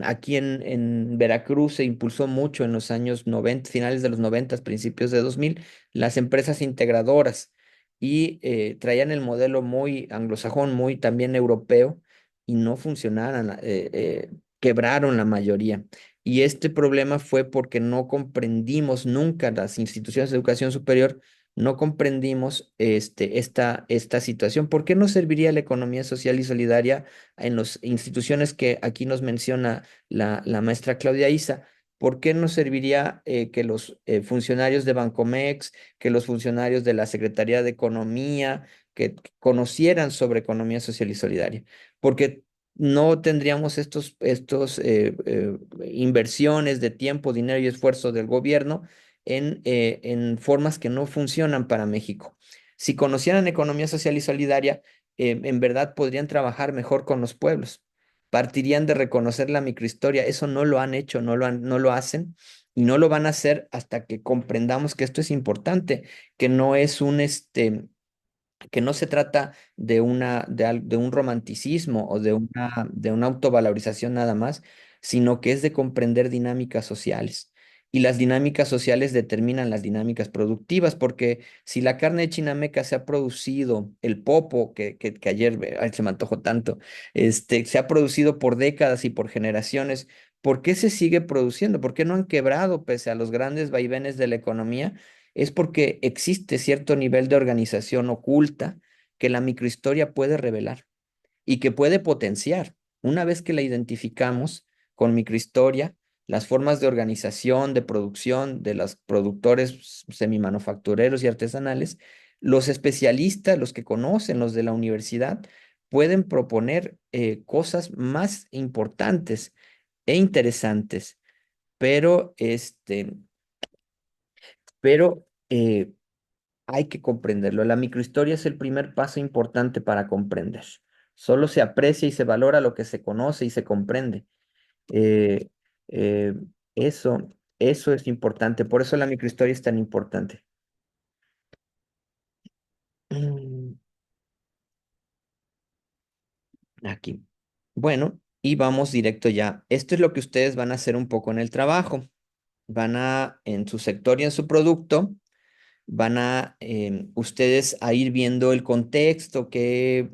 aquí en Veracruz se impulsó mucho en los años 90, finales de los 90, principios de 2000, las empresas integradoras, y traían el modelo muy anglosajón, muy también europeo, y no funcionaron, quebraron la mayoría. Y este problema fue porque no comprendimos nunca, las instituciones de educación superior no comprendimos esta situación. ¿Por qué no serviría la economía social y solidaria en las instituciones que aquí nos menciona la maestra Claudia Isa? ¿Por qué no serviría que los funcionarios de Bancomex, que los funcionarios de la Secretaría de Economía, que conocieran sobre economía social y solidaria? Porque no tendríamos estos inversiones de tiempo, dinero y esfuerzo del gobierno en formas que no funcionan para México. Si conocieran economía social y solidaria, en verdad podrían trabajar mejor con los pueblos. Partirían de reconocer la microhistoria. Eso no lo han hecho, no lo hacen, y no lo van a hacer hasta que comprendamos que esto es importante, que no es que no se trata de un romanticismo o de una autovalorización nada más, sino que es de comprender dinámicas sociales. Y las dinámicas sociales determinan las dinámicas productivas, porque si la carne de Chinameca se ha producido, el popo, que ayer ay, se me antojó tanto, se ha producido por décadas y por generaciones, ¿por qué se sigue produciendo? ¿Por qué no han quebrado pese a los grandes vaivenes de la economía? Es porque existe cierto nivel de organización oculta que la microhistoria puede revelar y que puede potenciar. Una vez que la identificamos con microhistoria, las formas de organización, de producción de los productores semimanufactureros y artesanales, los especialistas, los que conocen, los de la universidad, pueden proponer cosas más importantes e interesantes, pero, pero hay que comprenderlo. La microhistoria es el primer paso importante para comprender. Solo se aprecia y se valora lo que se conoce y se comprende. Eh, eh, eso, eso es importante. Por eso la microhistoria es tan importante. Mm, Aquí. Bueno, y vamos directo ya. Esto es lo que ustedes van a hacer un poco en el trabajo. En su sector y en su producto, van a ustedes a ir viendo el contexto, qué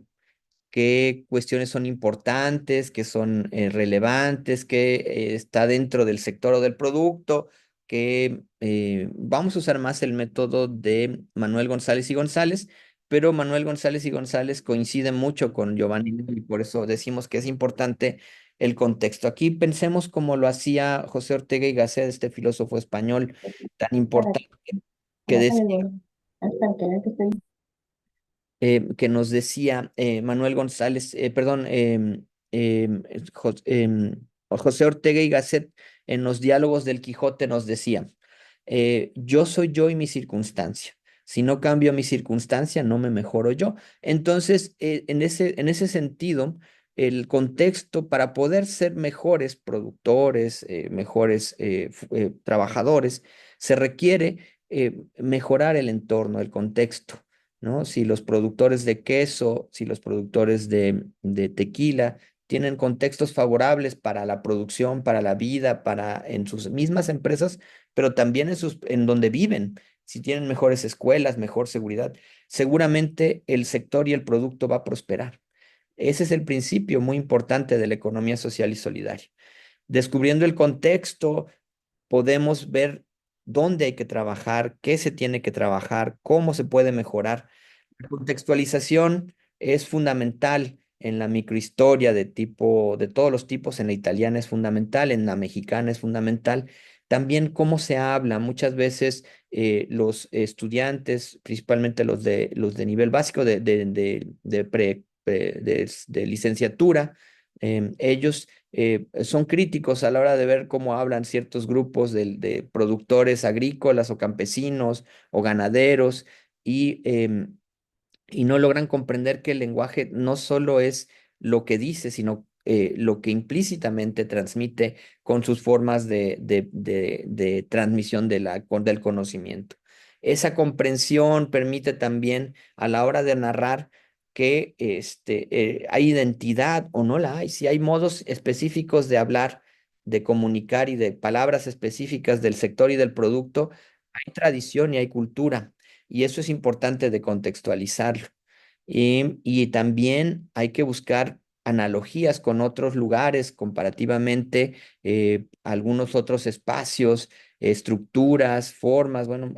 cuestiones son importantes, qué son relevantes, qué está dentro del sector o del producto, que vamos a usar más el método de Manuel González y González, pero Manuel González y González coincide mucho con Giovanni Levi, y por eso decimos que es importante el contexto. Aquí pensemos como lo hacía José Ortega y Gasset, este filósofo español tan importante, que decía que nos decía Manuel González, perdón, José Ortega y Gasset en los diálogos del Quijote nos decía, yo soy yo y mi circunstancia. Si no cambio mi circunstancia, no me mejoro yo. Entonces, en ese sentido, el contexto para poder ser mejores productores, mejores trabajadores, se requiere mejorar el entorno, el contexto, ¿no? Si los productores de queso, si los productores de tequila tienen contextos favorables para la producción, para la vida, para en sus mismas empresas, pero también en donde viven. Si tienen mejores escuelas, mejor seguridad, seguramente el sector y el producto va a prosperar. Ese es el principio muy importante de la economía social y solidaria. Descubriendo el contexto, podemos ver dónde hay que trabajar, qué se tiene que trabajar, cómo se puede mejorar. La contextualización es fundamental en la microhistoria de todos los tipos, en la italiana es fundamental, en la mexicana es fundamental. También cómo se habla. Muchas veces los estudiantes, principalmente los de nivel básico, de licenciatura, ellos son críticos a la hora de ver cómo hablan ciertos grupos de productores agrícolas o campesinos o ganaderos y no logran comprender que el lenguaje no solo es lo que dice, sino lo que implícitamente transmite con sus formas de transmisión del conocimiento. Esa comprensión permite también a la hora de narrar que hay identidad o no la hay, si hay modos específicos de hablar, de comunicar y de palabras específicas del sector y del producto, hay tradición y hay cultura. Y eso es importante de contextualizarlo. Y también hay que buscar analogías con otros lugares, comparativamente, algunos otros espacios, estructuras, formas. Bueno,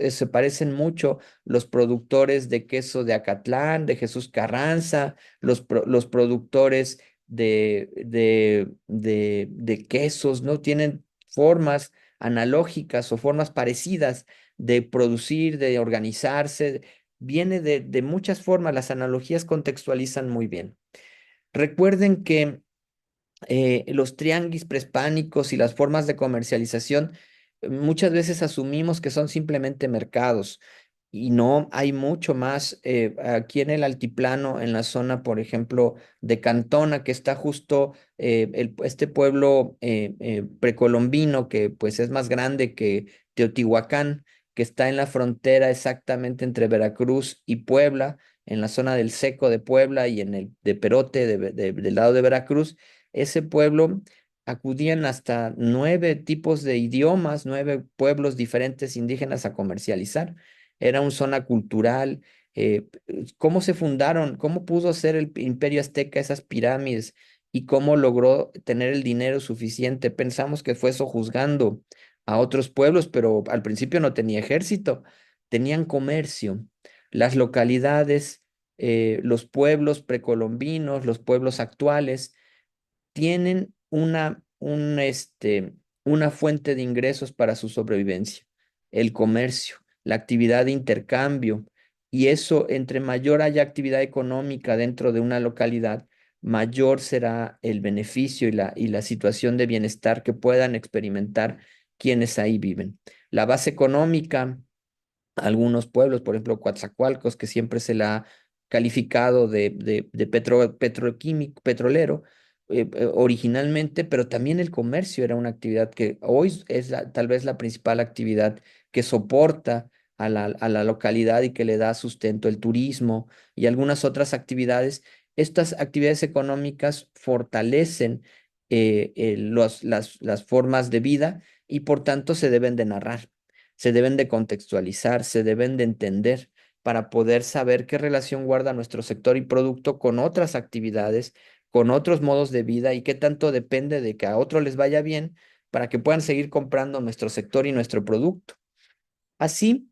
se parecen mucho los productores de queso de Acatlán, de Jesús Carranza, los productores de quesos, ¿no? Tienen formas analógicas o formas parecidas de producir, de organizarse, viene de muchas formas, las analogías contextualizan muy bien. Recuerden que los trianguis prehispánicos y las formas de comercialización, muchas veces asumimos que son simplemente mercados y no, hay mucho más aquí en el altiplano, en la zona, por ejemplo, de Cantona, que está justo este pueblo precolombino que pues es más grande que Teotihuacán, que está en la frontera exactamente entre Veracruz y Puebla, en la zona del Seco de Puebla y en el de Perote del lado de Veracruz. Ese pueblo acudían hasta 9 tipos de idiomas, 9 pueblos diferentes indígenas a comercializar. Era una zona cultural. ¿Cómo se fundaron? ¿Cómo pudo ser el Imperio Azteca esas pirámides? ¿Y cómo logró tener el dinero suficiente? Pensamos que fue sojuzgando a otros pueblos, pero al principio no tenía ejército, tenían comercio. Las localidades, los pueblos precolombinos, los pueblos actuales tienen una fuente de ingresos para su sobrevivencia, el comercio, la actividad de intercambio, y eso, entre mayor haya actividad económica dentro de una localidad, mayor será el beneficio y la situación de bienestar que puedan experimentar quienes ahí viven. La base económica, algunos pueblos, por ejemplo, Coatzacoalcos, que siempre se la ha calificado de petroquímico, petrolero, originalmente, pero también el comercio era una actividad que hoy es tal vez la principal actividad que soporta a la localidad y que le da sustento, el turismo y algunas otras actividades. Estas actividades económicas fortalecen las formas de vida y por tanto se deben de narrar, se deben de contextualizar, se deben de entender para poder saber qué relación guarda nuestro sector y producto con otras actividades, con otros modos de vida y qué tanto depende de que a otros les vaya bien para que puedan seguir comprando nuestro sector y nuestro producto. Así,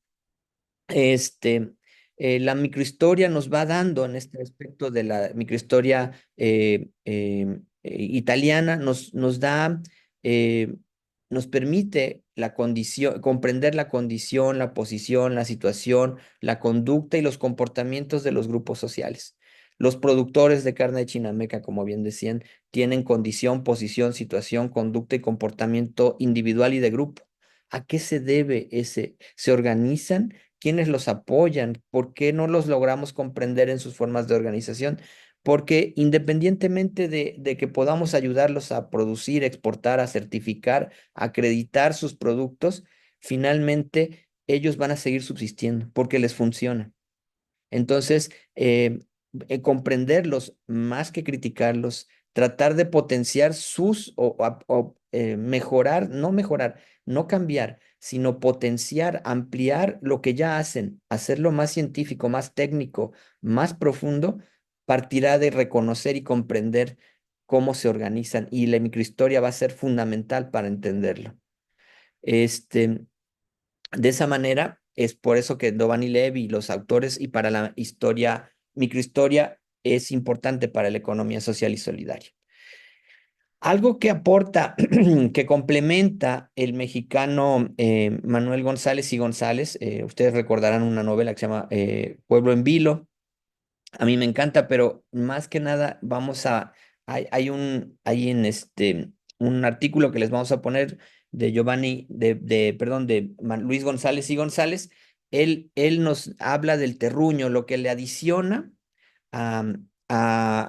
este, la microhistoria nos va dando en este aspecto de la microhistoria italiana, eh, nos permite la condición, comprender la condición, la posición, la situación, la conducta y los comportamientos de los grupos sociales. Los productores de carne de Chinameca, como bien decían, tienen condición, posición, situación, conducta y comportamiento individual y de grupo. ¿A qué se debe ese? ¿Se organizan? ¿Quiénes los apoyan? ¿Por qué no los logramos comprender en sus formas de organización? Porque independientemente de que podamos ayudarlos a producir, exportar, a certificar, a acreditar sus productos, finalmente ellos van a seguir subsistiendo porque les funciona. Entonces, comprenderlos más que criticarlos, tratar de potenciar sus o mejorar, no cambiar, sino potenciar, ampliar lo que ya hacen, hacerlo más científico, más técnico, más profundo, partirá de reconocer y comprender cómo se organizan y la microhistoria va a ser fundamental para entenderlo. Este, de esa manera, es por eso que Giovanni Levi, los autores, y para la historia, microhistoria, es importante para la economía social y solidaria. Algo que aporta, que complementa el mexicano Manuel González y González, ustedes recordarán una novela que se llama Pueblo en Vilo. A mí me encanta, pero más que nada hay en un artículo que les vamos a poner de Giovanni, perdón, Luis González y González. Él nos habla del terruño, lo que le adiciona a-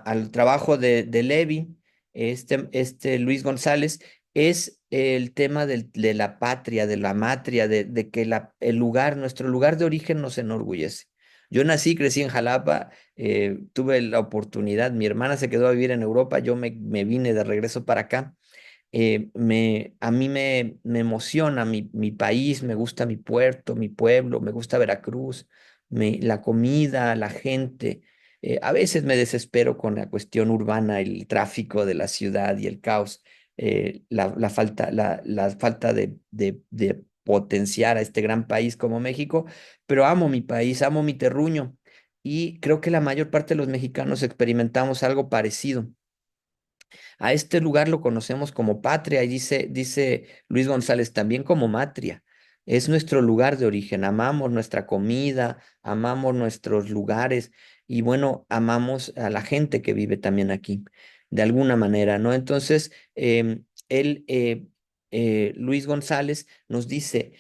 al trabajo de Levi, este Luis González, es el tema de la patria, de la matria, de que el lugar, nuestro lugar de origen nos enorgullece. Yo nací, crecí en Jalapa, tuve la oportunidad, mi hermana se quedó a vivir en Europa, yo me vine de regreso para acá. A mí me emociona mi país, me gusta mi puerto, mi pueblo, me gusta Veracruz, la comida, la gente. A veces me desespero con la cuestión urbana, el tráfico de la ciudad y el caos, la falta de potenciar a este gran país como México, pero amo mi país, amo mi terruño y creo que la mayor parte de los mexicanos experimentamos algo parecido. A este lugar lo conocemos como patria y dice Luis González también como matria. Es nuestro lugar de origen. Amamos nuestra comida, amamos nuestros lugares y bueno, amamos a la gente que vive también aquí, de alguna manera, ¿no? Entonces, Luis González nos dice,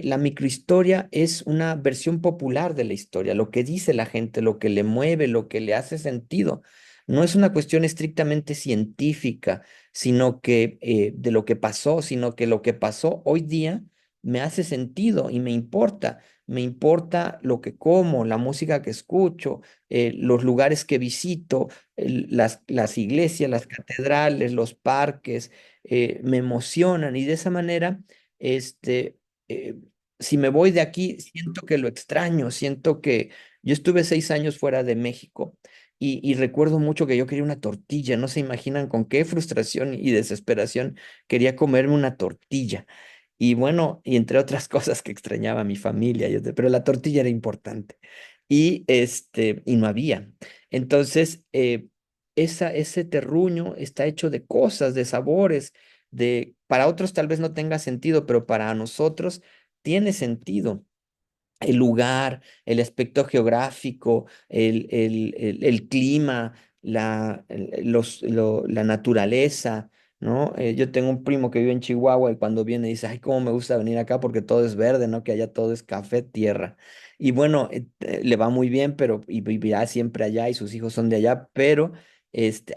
la microhistoria es una versión popular de la historia, lo que dice la gente, lo que le mueve, lo que le hace sentido. No es una cuestión estrictamente científica, sino que de lo que pasó, sino que lo que pasó hoy día me hace sentido y me importa. Me importa lo que como, la música que escucho, los lugares que visito, las iglesias, las catedrales, los parques, me emocionan y de esa manera, este, eh, si me voy de aquí, siento que lo extraño, siento que yo estuve 6 años fuera de México y recuerdo mucho que yo quería una tortilla, no se imaginan con qué frustración y desesperación quería comerme una tortilla. Y bueno, y entre otras cosas que extrañaba a mi familia, pero la tortilla era importante. Y no había. Entonces, ese terruño está hecho de cosas, de sabores, para otros tal vez no tenga sentido, pero para nosotros tiene sentido el lugar, el aspecto geográfico, el clima, la naturaleza, ¿no? Yo tengo un primo que vive en Chihuahua y cuando viene dice, ay, cómo me gusta venir acá porque todo es verde, ¿no? Que allá todo es café, tierra. Y bueno, le va muy bien, pero y vivirá siempre allá y sus hijos son de allá, pero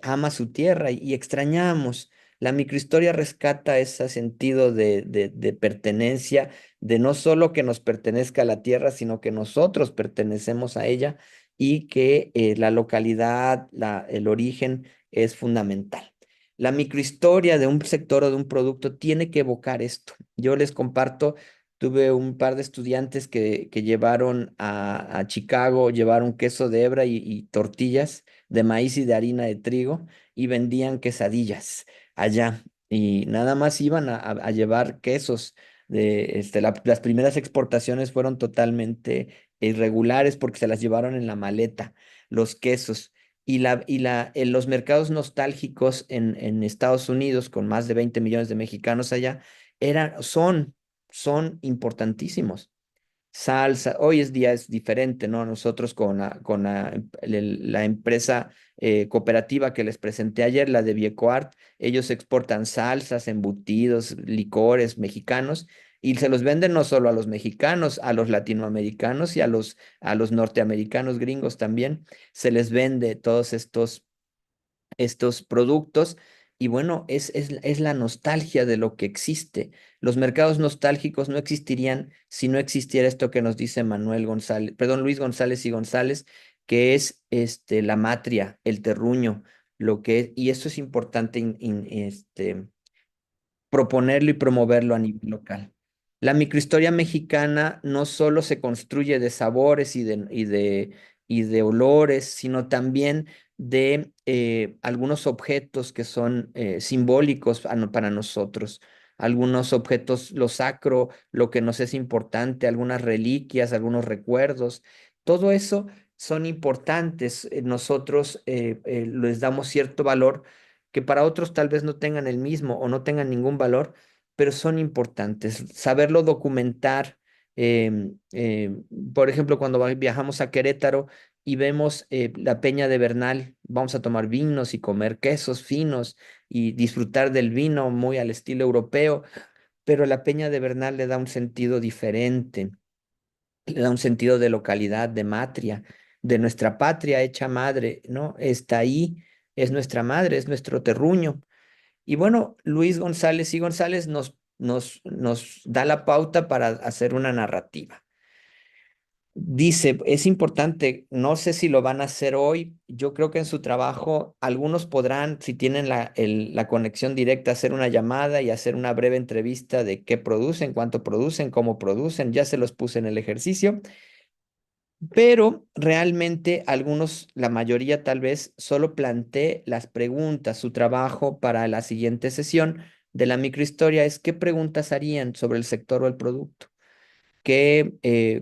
ama su tierra y extrañamos. La microhistoria rescata ese sentido de pertenencia, de no solo que nos pertenezca la tierra, sino que nosotros pertenecemos a ella y que la localidad, el origen es fundamental. La microhistoria de un sector o de un producto tiene que evocar esto. Yo les comparto, tuve un par de estudiantes que llevaron a Chicago, llevaron queso de hebra y tortillas de maíz y de harina de trigo y vendían quesadillas allá. Y nada más iban a llevar quesos las primeras exportaciones fueron totalmente irregulares porque se las llevaron en la maleta, los quesos. En los mercados nostálgicos en Estados Unidos, con más de 20 millones de mexicanos allá, son importantísimos. salsa. Hoy es día es diferente, ¿no? Nosotros la empresa cooperativa que les presenté ayer, la de Biecoart, ellos exportan salsas, embutidos, licores mexicanos y se los venden no solo a los mexicanos, a los latinoamericanos y a los norteamericanos gringos también. Se les vende todos estos productos. Y bueno, es la nostalgia de lo que existe. Los mercados nostálgicos no existirían si no existiera esto que nos dice Manuel González, perdón, Luis González y González, que es la matria, el terruño, y eso es importante proponerlo y promoverlo a nivel local. La microhistoria mexicana no solo se construye de sabores y de olores, sino también de algunos objetos que son simbólicos para nosotros. Algunos objetos, lo sacro, lo que nos es importante, algunas reliquias, algunos recuerdos. Todo eso son importantes. Nosotros les damos cierto valor que para otros tal vez no tengan el mismo o no tengan ningún valor, pero son importantes. Saberlo documentar, por ejemplo, cuando viajamos a Querétaro y vemos la Peña de Bernal, vamos a tomar vinos y comer quesos finos y disfrutar del vino muy al estilo europeo, pero la Peña de Bernal le da un sentido diferente, le da un sentido de localidad, de matria, de nuestra patria hecha madre, ¿no? Está ahí, es nuestra madre, es nuestro terruño. Y bueno, Luis González y González nos da la pauta para hacer una narrativa. Dice, es importante, no sé si lo van a hacer hoy, yo creo que en su trabajo algunos podrán, si tienen la conexión directa, hacer una llamada y hacer una breve entrevista de qué producen, cuánto producen, cómo producen, ya se los puse en el ejercicio, pero realmente algunos, la mayoría tal vez, solo planteé las preguntas. Su trabajo para la siguiente sesión de la microhistoria es qué preguntas harían sobre el sector o el producto,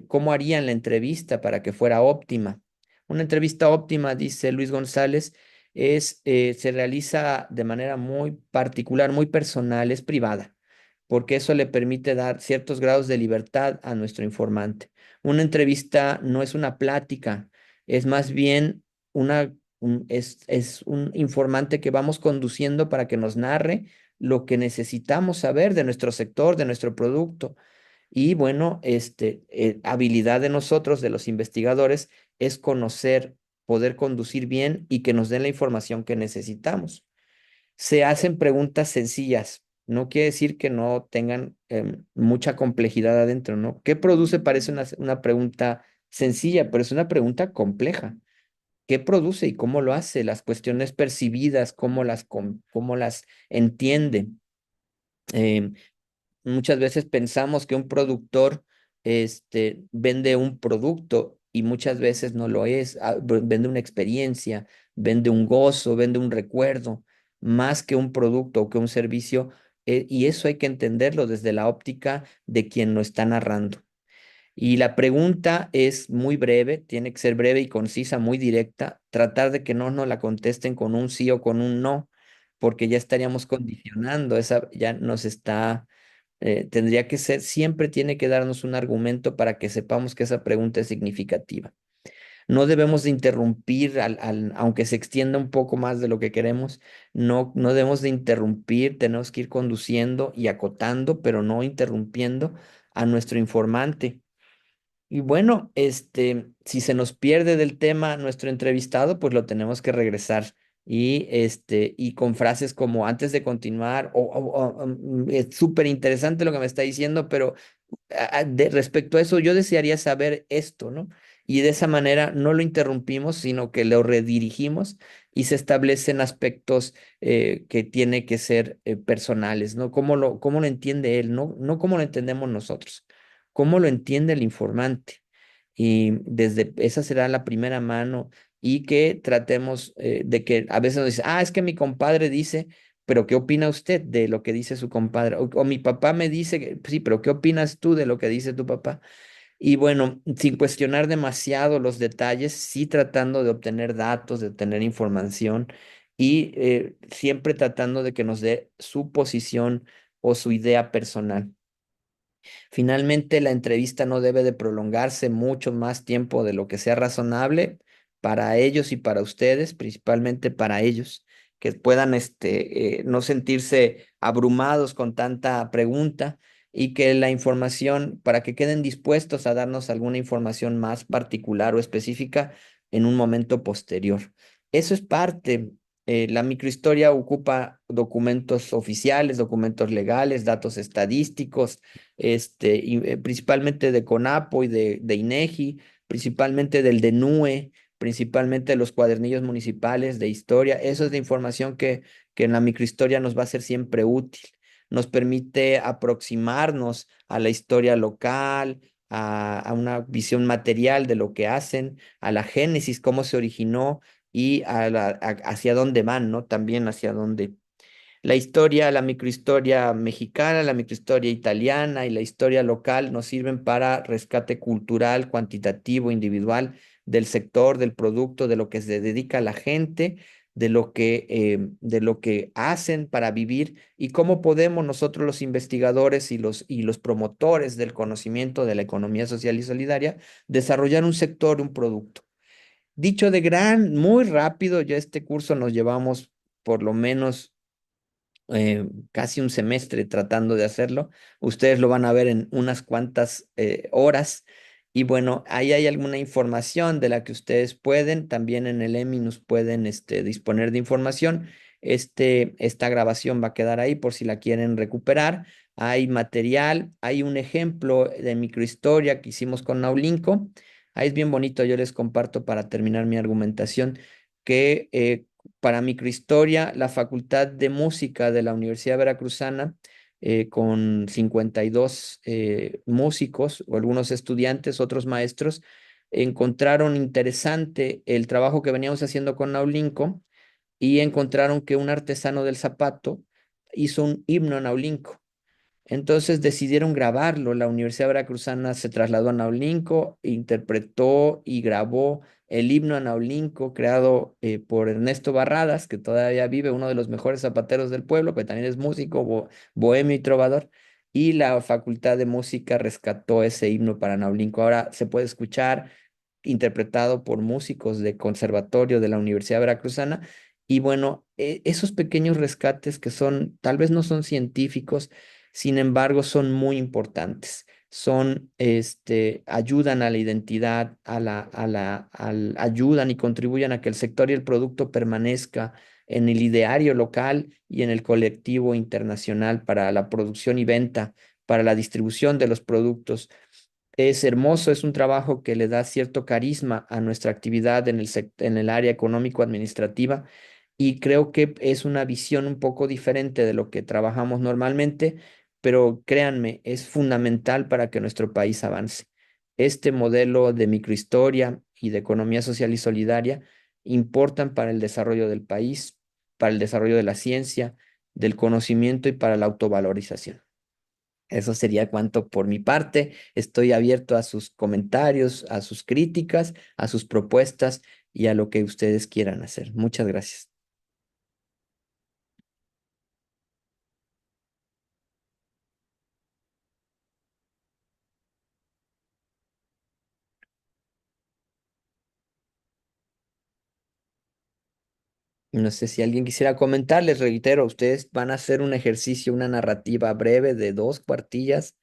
cómo harían la entrevista para que fuera óptima. Una entrevista óptima, dice Luis González, se realiza de manera muy particular, muy personal, es privada, porque eso le permite dar ciertos grados de libertad a nuestro informante. Una entrevista no es una plática, es más bien es un informante que vamos conduciendo para que nos narre lo que necesitamos saber de nuestro sector, de nuestro producto. Y bueno, habilidad de nosotros, de los investigadores, es conocer, poder conducir bien y que nos den la información que necesitamos. Se hacen preguntas sencillas. No quiere decir que no tengan mucha complejidad adentro, ¿no? ¿Qué produce? Parece una pregunta sencilla, pero es una pregunta compleja. ¿Qué produce y cómo lo hace? Las cuestiones percibidas, cómo las entiende. Em, Muchas veces pensamos que un productor vende un producto y muchas veces no lo es. Vende una experiencia, vende un gozo, vende un recuerdo, más que un producto o que un servicio. Y eso hay que entenderlo desde la óptica de quien lo está narrando. Y la pregunta es muy breve, tiene que ser breve y concisa, muy directa. Tratar de que no nos la contesten con un sí o con un no, porque ya estaríamos condicionando, esa ya nos está tendría que ser, siempre tiene que darnos un argumento para que sepamos que esa pregunta es significativa. No debemos de interrumpir, aunque se extienda un poco más de lo que queremos, no debemos de interrumpir, tenemos que ir conduciendo y acotando, pero no interrumpiendo a nuestro informante. Y bueno, si se nos pierde del tema nuestro entrevistado, pues lo tenemos que regresar. Y con frases como antes de continuar, es súper interesante lo que me está diciendo, pero respecto a eso, yo desearía saber esto, ¿no? Y de esa manera no lo interrumpimos, sino que lo redirigimos y se establecen aspectos que tiene que ser personales, ¿no? ¿Cómo lo entiende él? No cómo lo entendemos nosotros, cómo lo entiende el informante. Y desde esa será la primera mano y que tratemos de que a veces nos dice, es que mi compadre dice, pero ¿qué opina usted de lo que dice su compadre? O mi papá me dice, sí, pero ¿qué opinas tú de lo que dice tu papá? Y bueno, sin cuestionar demasiado los detalles, sí tratando de obtener datos, de obtener información y siempre tratando de que nos dé su posición o su idea personal. Finalmente, la entrevista no debe de prolongarse mucho más tiempo de lo que sea razonable para ellos y para ustedes, principalmente para ellos, que puedan no sentirse abrumados con tanta pregunta y que la información, para que queden dispuestos a darnos alguna información más particular o específica en un momento posterior. Eso es parte. La microhistoria ocupa documentos oficiales, documentos legales, datos estadísticos, principalmente de CONAPO y de INEGI, principalmente del DENUE, principalmente de los cuadernillos municipales de historia. Eso es de información que en la microhistoria nos va a ser siempre útil. Nos permite aproximarnos a la historia local, a una visión material de lo que hacen, a la génesis, cómo se originó y hacia dónde van, ¿no? También hacia dónde la historia, la microhistoria mexicana, la microhistoria italiana y la historia local nos sirven para rescate cultural, cuantitativo, individual del sector, del producto, de lo que se dedica la gente, de lo que hacen para vivir y cómo podemos nosotros los investigadores y los promotores del conocimiento de la economía social y solidaria desarrollar un sector, un producto. Dicho de muy rápido, ya este curso nos llevamos por lo menos casi un semestre tratando de hacerlo. Ustedes lo van a ver en unas cuantas horas. Y bueno, ahí hay alguna información de la que ustedes pueden, también en el Eminus pueden disponer de información. Esta grabación va a quedar ahí por si la quieren recuperar. Hay material, hay un ejemplo de microhistoria que hicimos con Naulinco. Ahí es bien bonito, yo les comparto para terminar mi argumentación que para microhistoria, la Facultad de Música de la Universidad Veracruzana, con 52 músicos o algunos estudiantes, otros maestros, encontraron interesante el trabajo que veníamos haciendo con Naulinco y encontraron que un artesano del zapato hizo un himno a Naulinco. Entonces decidieron grabarlo. La Universidad Veracruzana se trasladó a Naulinco, interpretó y grabó el himno a Naulinco, creado por Ernesto Barradas, que todavía vive, uno de los mejores zapateros del pueblo, que también es músico, bohemio y trovador. Y la Facultad de Música rescató ese himno para Naulinco. Ahora se puede escuchar interpretado por músicos de conservatorio de la Universidad Veracruzana. Y bueno, esos pequeños rescates que son, tal vez no son científicos, sin embargo, son muy importantes. Ayudan a la identidad, ayudan y contribuyen a que el sector y el producto permanezca en el ideario local y en el colectivo internacional para la producción y venta, para la distribución de los productos. Es hermoso, es un trabajo que le da cierto carisma a nuestra actividad en el área económico-administrativa y creo que es una visión un poco diferente de lo que trabajamos normalmente, pero créanme, es fundamental para que nuestro país avance. Este modelo de microhistoria y de economía social y solidaria importan para el desarrollo del país, para el desarrollo de la ciencia, del conocimiento y para la autovalorización. Eso sería cuanto por mi parte. Estoy abierto a sus comentarios, a sus críticas, a sus propuestas y a lo que ustedes quieran hacer. Muchas gracias. No sé si alguien quisiera comentar, les reitero, ustedes van a hacer un ejercicio, una narrativa breve de 2 cuartillas,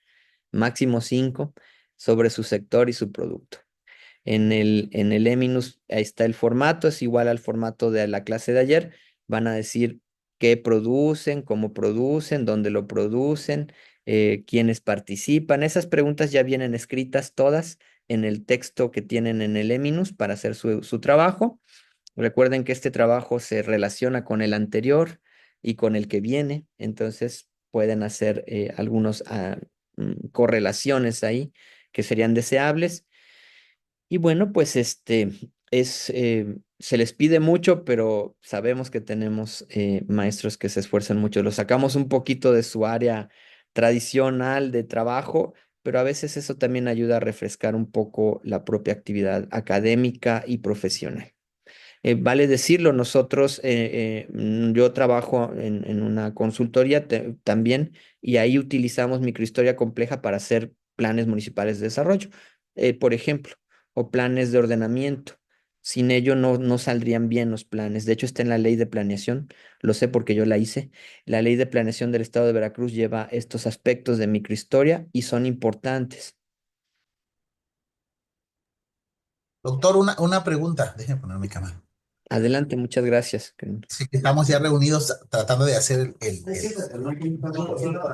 máximo 5, sobre su sector y su producto. En el Eminus ahí está el formato, es igual al formato de la clase de ayer. Van a decir qué producen, cómo producen, dónde lo producen, quiénes participan. Esas preguntas ya vienen escritas todas en el texto que tienen en el Eminus para hacer su trabajo. Recuerden que este trabajo se relaciona con el anterior y con el que viene, entonces pueden hacer algunos correlaciones ahí que serían deseables. Y bueno, pues se les pide mucho, pero sabemos que tenemos maestros que se esfuerzan mucho. Los sacamos un poquito de su área tradicional de trabajo, pero a veces eso también ayuda a refrescar un poco la propia actividad académica y profesional. Vale decirlo, nosotros, yo trabajo en una consultoría también y ahí utilizamos microhistoria compleja para hacer planes municipales de desarrollo, por ejemplo, o planes de ordenamiento. Sin ello no saldrían bien los planes. De hecho, está en la ley de planeación, lo sé porque yo la hice. La ley de planeación del estado de Veracruz lleva estos aspectos de microhistoria y son importantes. Doctor, una pregunta. Déjeme poner mi cámara. Adelante, muchas gracias. Karina. Sí, estamos ya reunidos tratando de hacer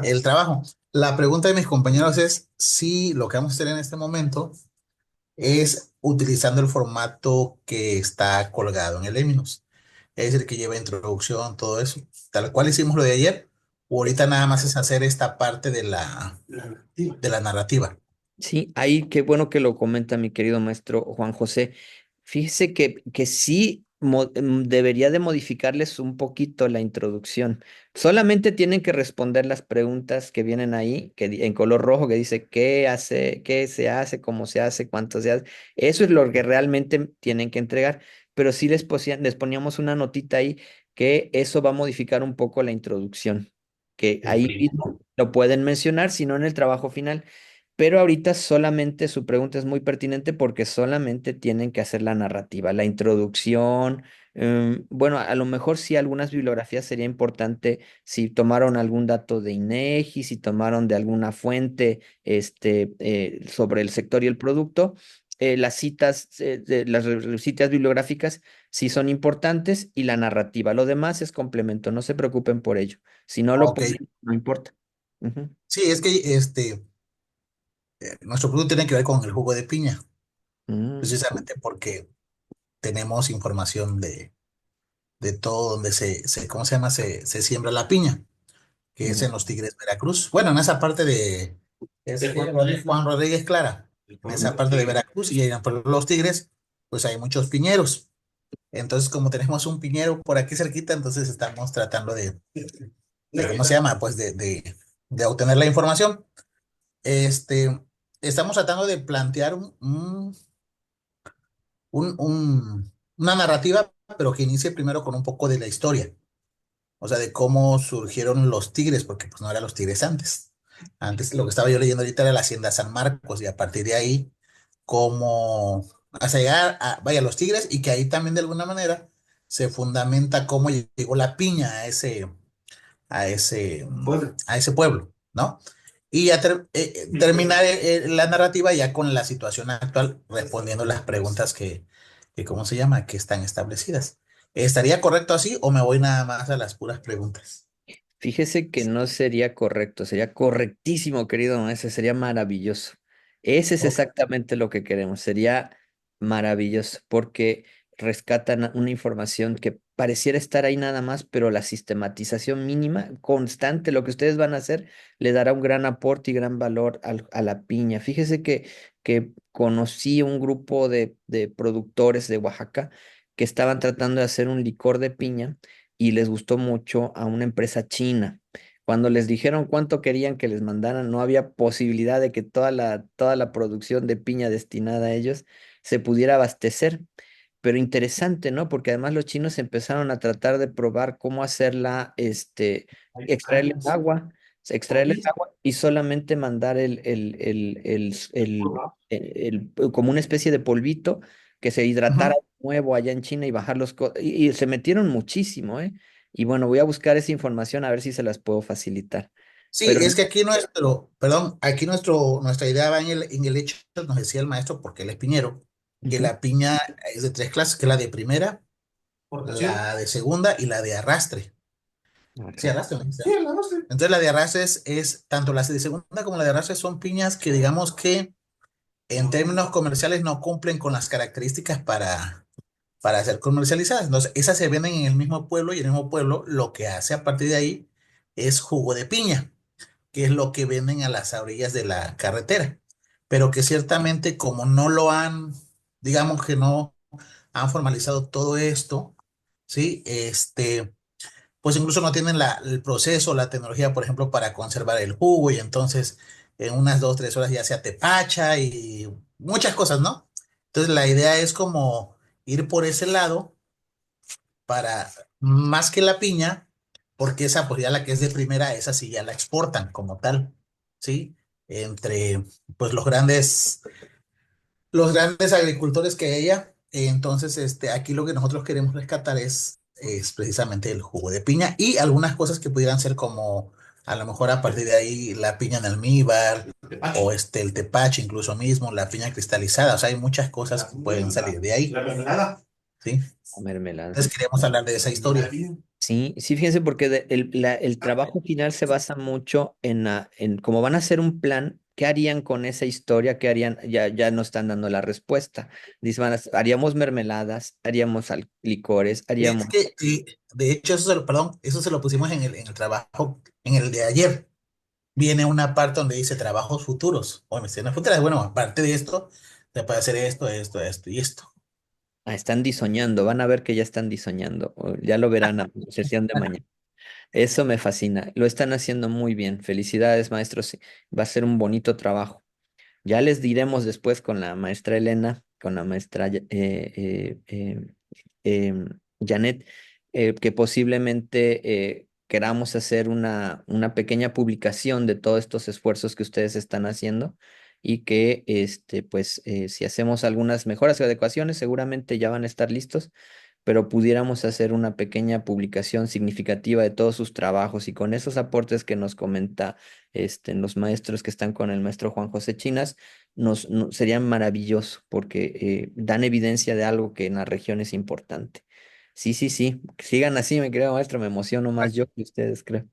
el trabajo. La pregunta de mis compañeros es si lo que vamos a hacer en este momento es utilizando el formato que está colgado en el Eminos. Es decir, que lleva introducción, todo eso. Tal cual hicimos lo de ayer, o ahorita nada más es hacer esta parte de la narrativa. Sí, ahí qué bueno que lo comenta mi querido maestro Juan José. Fíjese que sí debería de modificarles un poquito la introducción. Solamente tienen que responder las preguntas que vienen ahí, en color rojo, que dice qué hace, qué se hace, cómo se hace, cuánto se hace. Eso es lo que realmente tienen que entregar. Pero sí les poníamos una notita ahí que eso va a modificar un poco la introducción, que ahí mismo lo pueden mencionar, si no en el trabajo final. Pero ahorita solamente su pregunta es muy pertinente porque solamente tienen que hacer la narrativa, la introducción. Bueno, a lo mejor sí algunas bibliografías sería importante si tomaron algún dato de INEGI, si tomaron de alguna fuente sobre el sector y el producto. Las citas, citas bibliográficas sí son importantes y la narrativa. Lo demás es complemento, no se preocupen por ello. Si no lo Ok. ponen, no importa. Ujú. Sí, es que nuestro producto tiene que ver con el jugo de piña, Mm, precisamente porque tenemos información de todo donde ¿cómo se llama? Se siembra la piña, que es mm. en los Tigres, Veracruz. Bueno, en esa parte es Juan Rodríguez Clara, en esa parte de Veracruz y en por los Tigres, pues hay muchos piñeros. Entonces, como tenemos un piñero por aquí cerquita, entonces estamos tratando ¿cómo se llama? Pues de obtener la información. Este, estamos tratando de plantear una narrativa, pero que inicie primero con un poco de la historia. O sea, de cómo surgieron los tigres, porque pues no eran los tigres antes. Antes lo que estaba yo leyendo ahorita era la Hacienda San Marcos, y a partir de ahí, cómo hasta llegar a, vaya, los tigres, y que ahí también de alguna manera se fundamenta cómo llegó la piña a ese pueblo, ¿no? Y ya terminar la narrativa ya con la situación actual, respondiendo las preguntas ¿cómo se llama? Que están establecidas. ¿Estaría correcto así o me voy nada más a las puras preguntas? Fíjese que no sería correcto, sería correctísimo, querido maestro, sería maravilloso. Ese es Ok. exactamente lo que queremos, sería maravilloso, porque rescatan una información que pareciera estar ahí nada más, pero la sistematización mínima, constante, lo que ustedes van a hacer, le dará un gran aporte y gran valor a la piña. Fíjese que conocí un grupo de productores de Oaxaca que estaban tratando de hacer un licor de piña y les gustó mucho a una empresa china. Cuando les dijeron cuánto querían que les mandaran, no había posibilidad de que toda la producción de piña destinada a ellos se pudiera abastecer. Pero interesante, ¿no? Porque además los chinos empezaron a tratar de probar cómo hacerla, extraerle el agua y solamente mandar como una especie de polvito que se hidratara Ujú. de nuevo allá en China y bajar y se metieron muchísimo, ¿eh? Y bueno, voy a buscar esa información a ver si se las puedo facilitar. Sí, Pero es que aquí perdón, aquí nuestra idea va en el hecho, nos decía el maestro, porque él es piñero, que ujú. la piña es de tres clases, que es la de primera, la de segunda y la de arrastre. Sí, Ajá. arrastre, ¿no? Sí, el arrastre. Entonces la de arrastre es tanto la de segunda como la de arrastre son piñas que digamos que en términos comerciales no cumplen con las características para ser comercializadas. Entonces, esas se venden en el mismo pueblo y el mismo pueblo lo que hace a partir de ahí es jugo de piña, que es lo que venden a las orillas de la carretera. Pero que ciertamente como no lo han, digamos que no han formalizado todo esto, ¿sí? Pues incluso no tienen el proceso, la tecnología, por ejemplo, para conservar el jugo y entonces en unas 2, 3 horas ya se atepacha y muchas cosas, ¿no? Entonces la idea es como ir por ese lado para más que la piña, porque esa pues ya la que es de primera, esa sí ya la exportan como tal, ¿sí? Entre pues los grandes agricultores que ella. Entonces, aquí lo que nosotros queremos rescatar es precisamente el jugo de piña y algunas cosas que pudieran ser como a lo mejor a partir de ahí la piña en almíbar o el tepache incluso mismo, la piña cristalizada. O sea, hay muchas cosas que pueden salir de ahí. ¿Sí? La mermelada. Entonces queremos hablar de esa historia. Sí, sí, fíjense, porque el trabajo final se basa mucho en cómo van a hacer un plan, qué harían con esa historia, qué harían, ya nos están dando la respuesta. Dicen, haríamos mermeladas, haríamos licores, haríamos... Es que, de hecho, perdón, eso se lo pusimos en el trabajo, en el de ayer. Viene una parte donde dice trabajos futuros o misiones futuras. Bueno, aparte de esto, se puede hacer esto, esto, esto y esto. Están diseñando, van a ver que ya están diseñando, ya lo verán a la sesión de mañana. Eso me fascina, lo están haciendo muy bien. Felicidades, maestros, sí, va a ser un bonito trabajo. Ya les diremos después con la maestra Elena, con la maestra Janet, que posiblemente queramos hacer una pequeña publicación de todos estos esfuerzos que ustedes están haciendo y que pues si hacemos algunas mejoras o adecuaciones, seguramente ya van a estar listos, pero pudiéramos hacer una pequeña publicación significativa de todos sus trabajos y con esos aportes que nos comenta los maestros que están con el maestro Juan José Chinas, sería maravilloso porque dan evidencia de algo que en la región es importante. Sí, sí, sí, sigan así, me creo, maestro, me emociono más yo que ustedes, creo.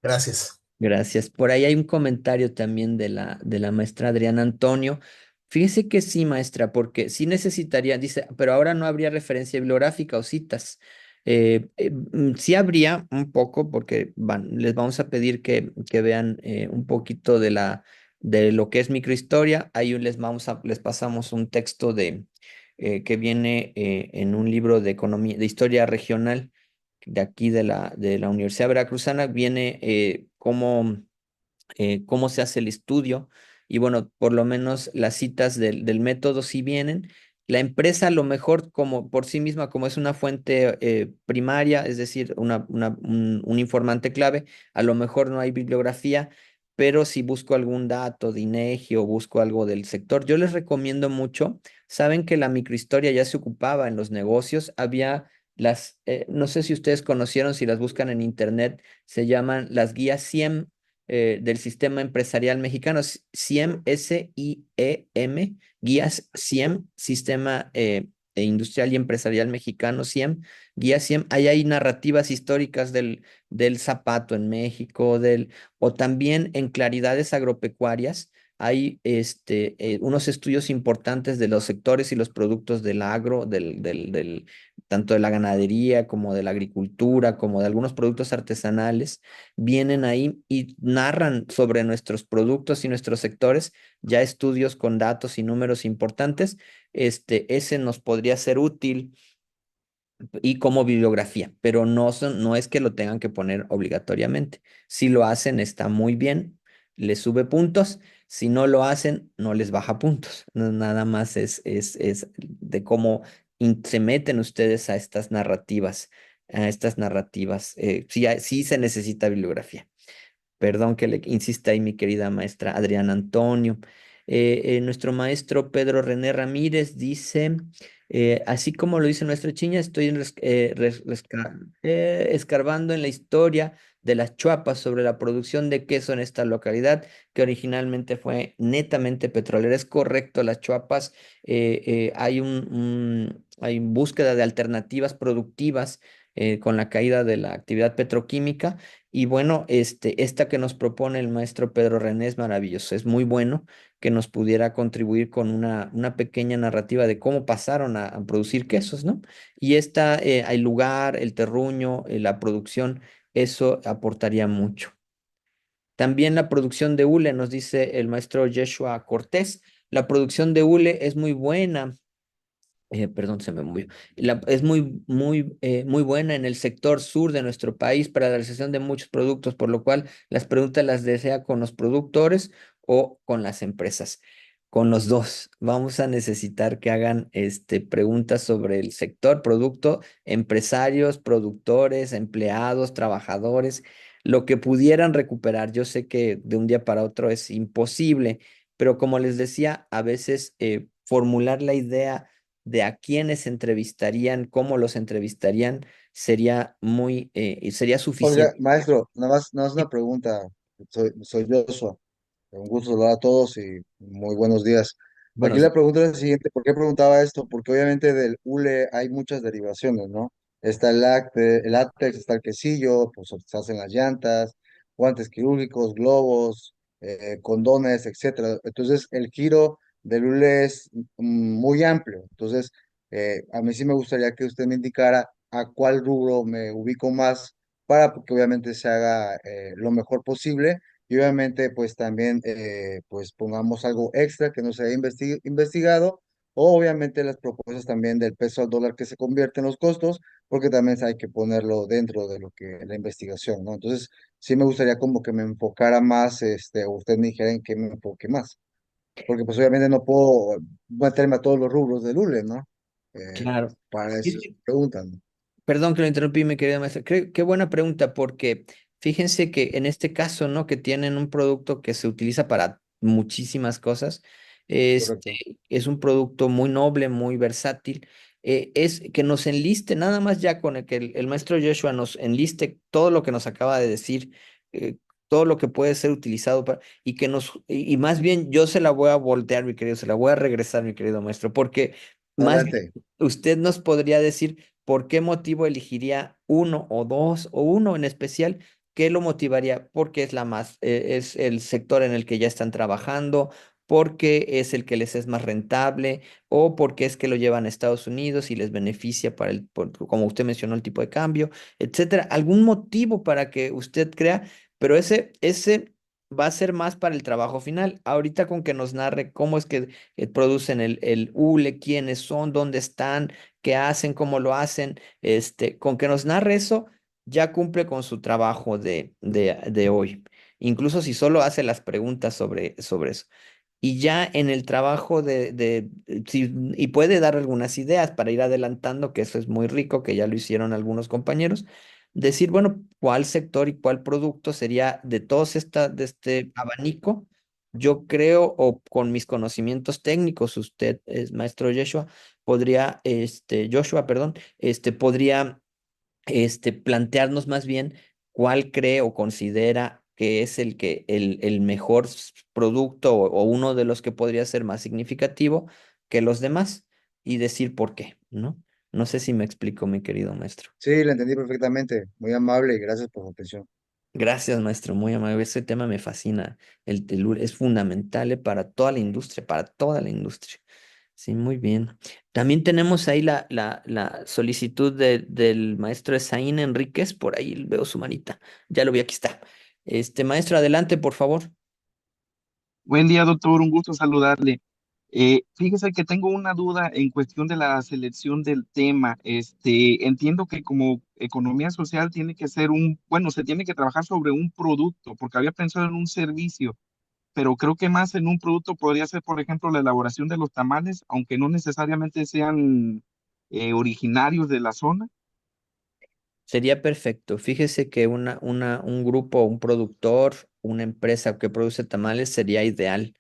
Gracias. Gracias. Por ahí hay un comentario también de la maestra Adriana Antonio. Fíjese que sí, maestra, porque sí necesitaría, dice, pero ahora no habría referencia bibliográfica o citas. Sí habría un poco, porque les vamos a pedir que vean un poquito de lo que es microhistoria. Ahí les pasamos un texto que viene en un libro de economía, de historia regional de aquí de la Universidad Veracruzana, viene cómo se hace el estudio y bueno, por lo menos las citas del método sí vienen. La empresa a lo mejor como por sí misma, como es una fuente primaria, es decir, un informante clave, a lo mejor no hay bibliografía, pero si busco algún dato de INEGI o busco algo del sector, yo les recomiendo mucho. Saben que la microhistoria ya se ocupaba en los negocios, había no sé si ustedes conocieron, si las buscan en internet, se llaman las guías SIEM del sistema empresarial mexicano, SIEM, SIEM, guías SIEM, sistema industrial y empresarial mexicano, SIEM, guías SIEM. Ahí hay narrativas históricas del zapato en México, o también en claridades agropecuarias. Hay unos estudios importantes de los sectores y los productos del agro, tanto de la ganadería como de la agricultura, como de algunos productos artesanales, vienen ahí y narran sobre nuestros productos y nuestros sectores, ya estudios con datos y números importantes. Ese nos podría ser útil y como bibliografía, pero no es que lo tengan que poner obligatoriamente. Si lo hacen, está muy bien, les sube puntos. Si no lo hacen, no les baja puntos. Nada más es de cómo se meten ustedes a estas narrativas. Sí, sí se necesita bibliografía. Perdón que le insista ahí mi querida maestra Adriana Antonio. Nuestro maestro Pedro René Ramírez dice, así como lo dice nuestra chiña, estoy escarbando en la historia de las Chuapas sobre la producción de queso en esta localidad, que originalmente fue netamente petrolera. Es correcto, las Chuapas, hay búsqueda de alternativas productivas con la caída de la actividad petroquímica y bueno, esta que nos propone el maestro Pedro René es maravilloso, es muy bueno que nos pudiera contribuir con una pequeña narrativa de cómo pasaron a producir quesos, ¿no? Y el lugar, el terruño, la producción, eso aportaría mucho. También la producción de hule, nos dice el maestro Yeshua Cortés, la producción de hule es muy buena. Perdón, se me movió. Es muy buena en el sector sur de nuestro país para la realización de muchos productos, por lo cual las preguntas las desea con los productores o con las empresas. Con los dos. Vamos a necesitar que hagan preguntas sobre el sector, producto, empresarios, productores, empleados, trabajadores, lo que pudieran recuperar. Yo sé que de un día para otro es imposible, pero como les decía, a veces formular la idea de a quiénes entrevistarían, cómo los entrevistarían, sería Oiga, suficiente. maestro, nada más una pregunta. Soy Joshua. Un gusto saludar a todos y muy buenos días. Aquí Buenos la días. pregunta es la siguiente, ¿por qué preguntaba esto? Porque obviamente del hule hay muchas derivaciones, ¿no? Está el látex, está el quesillo, pues se hacen las llantas, guantes quirúrgicos, globos, condones, etcétera. Entonces, el giro del hule es muy amplio. Entonces, a mí sí me gustaría que usted me indicara a cuál rubro me ubico más para que obviamente se haga lo mejor posible y obviamente pues también pues pongamos algo extra que no se haya investigado o obviamente las propuestas también del peso al dólar que se convierte en los costos porque también hay que ponerlo dentro de lo que la investigación, ¿no? Entonces sí me gustaría como que me enfocara más, o usted me dijera en qué me enfoque más, porque pues obviamente no puedo meterme a todos los rubros del ULE, ¿no? Eh, Claro. para eso preguntan, ¿no? Perdón que lo interrumpí, mi querida maestra. Qué buena pregunta, porque fíjense que en este caso, ¿no? Que tienen un producto que se utiliza para muchísimas cosas. Correcto. Es un producto muy noble, muy versátil. Es que nos enliste, nada más ya con el que el maestro Joshua nos enliste todo lo que nos acaba de decir, todo lo que puede ser utilizado para, y que y más bien yo se la voy a voltear, mi querido, se la voy a regresar, mi querido maestro, porque más bien Adelante. usted nos podría decir. ¿Por qué motivo elegiría uno o dos o uno en especial? ¿Qué lo motivaría? Porque es el sector en el que ya están trabajando, porque es el que les es más rentable o porque es que lo llevan a Estados Unidos y les beneficia como usted mencionó, el tipo de cambio, etcétera. ¿Algún motivo para que usted crea? Pero ese va a ser más para el trabajo final. Ahorita con que nos narre cómo es que producen el hule, quiénes son, dónde están, qué hacen, cómo lo hacen, con que nos narre eso, ya cumple con su trabajo de hoy. Incluso si solo hace las preguntas sobre eso. Y ya en el trabajo y puede dar algunas ideas para ir adelantando, que eso es muy rico, que ya lo hicieron algunos compañeros, decir, bueno, cuál sector y cuál producto sería de este abanico. Yo creo, o con mis conocimientos técnicos, usted es maestro Joshua, Joshua, perdón, podría plantearnos más bien cuál cree o considera que es el mejor producto o uno de los que podría ser más significativo que los demás y decir por qué, ¿no? No sé si me explico, mi querido maestro. Sí, la entendí perfectamente. Muy amable y gracias por su atención. Gracias, maestro, muy amable. Ese tema me fascina. El telur es fundamental para toda la industria, para toda la industria. Sí, muy bien. También tenemos ahí la solicitud del maestro Esaín Enríquez. Por ahí veo su manita. Ya lo vi, aquí está. Maestro, adelante, por favor. Buen día, doctor. Un gusto saludarle. Fíjese que tengo una duda en cuestión de la selección del tema. Entiendo que como economía social tiene que ser bueno, se tiene que trabajar sobre un producto, porque había pensado en un servicio, pero creo que más en un producto podría ser, por ejemplo, la elaboración de los tamales, aunque no necesariamente sean originarios de la zona. Sería perfecto. Fíjese que un grupo, un productor, una empresa que produce tamales sería ideal.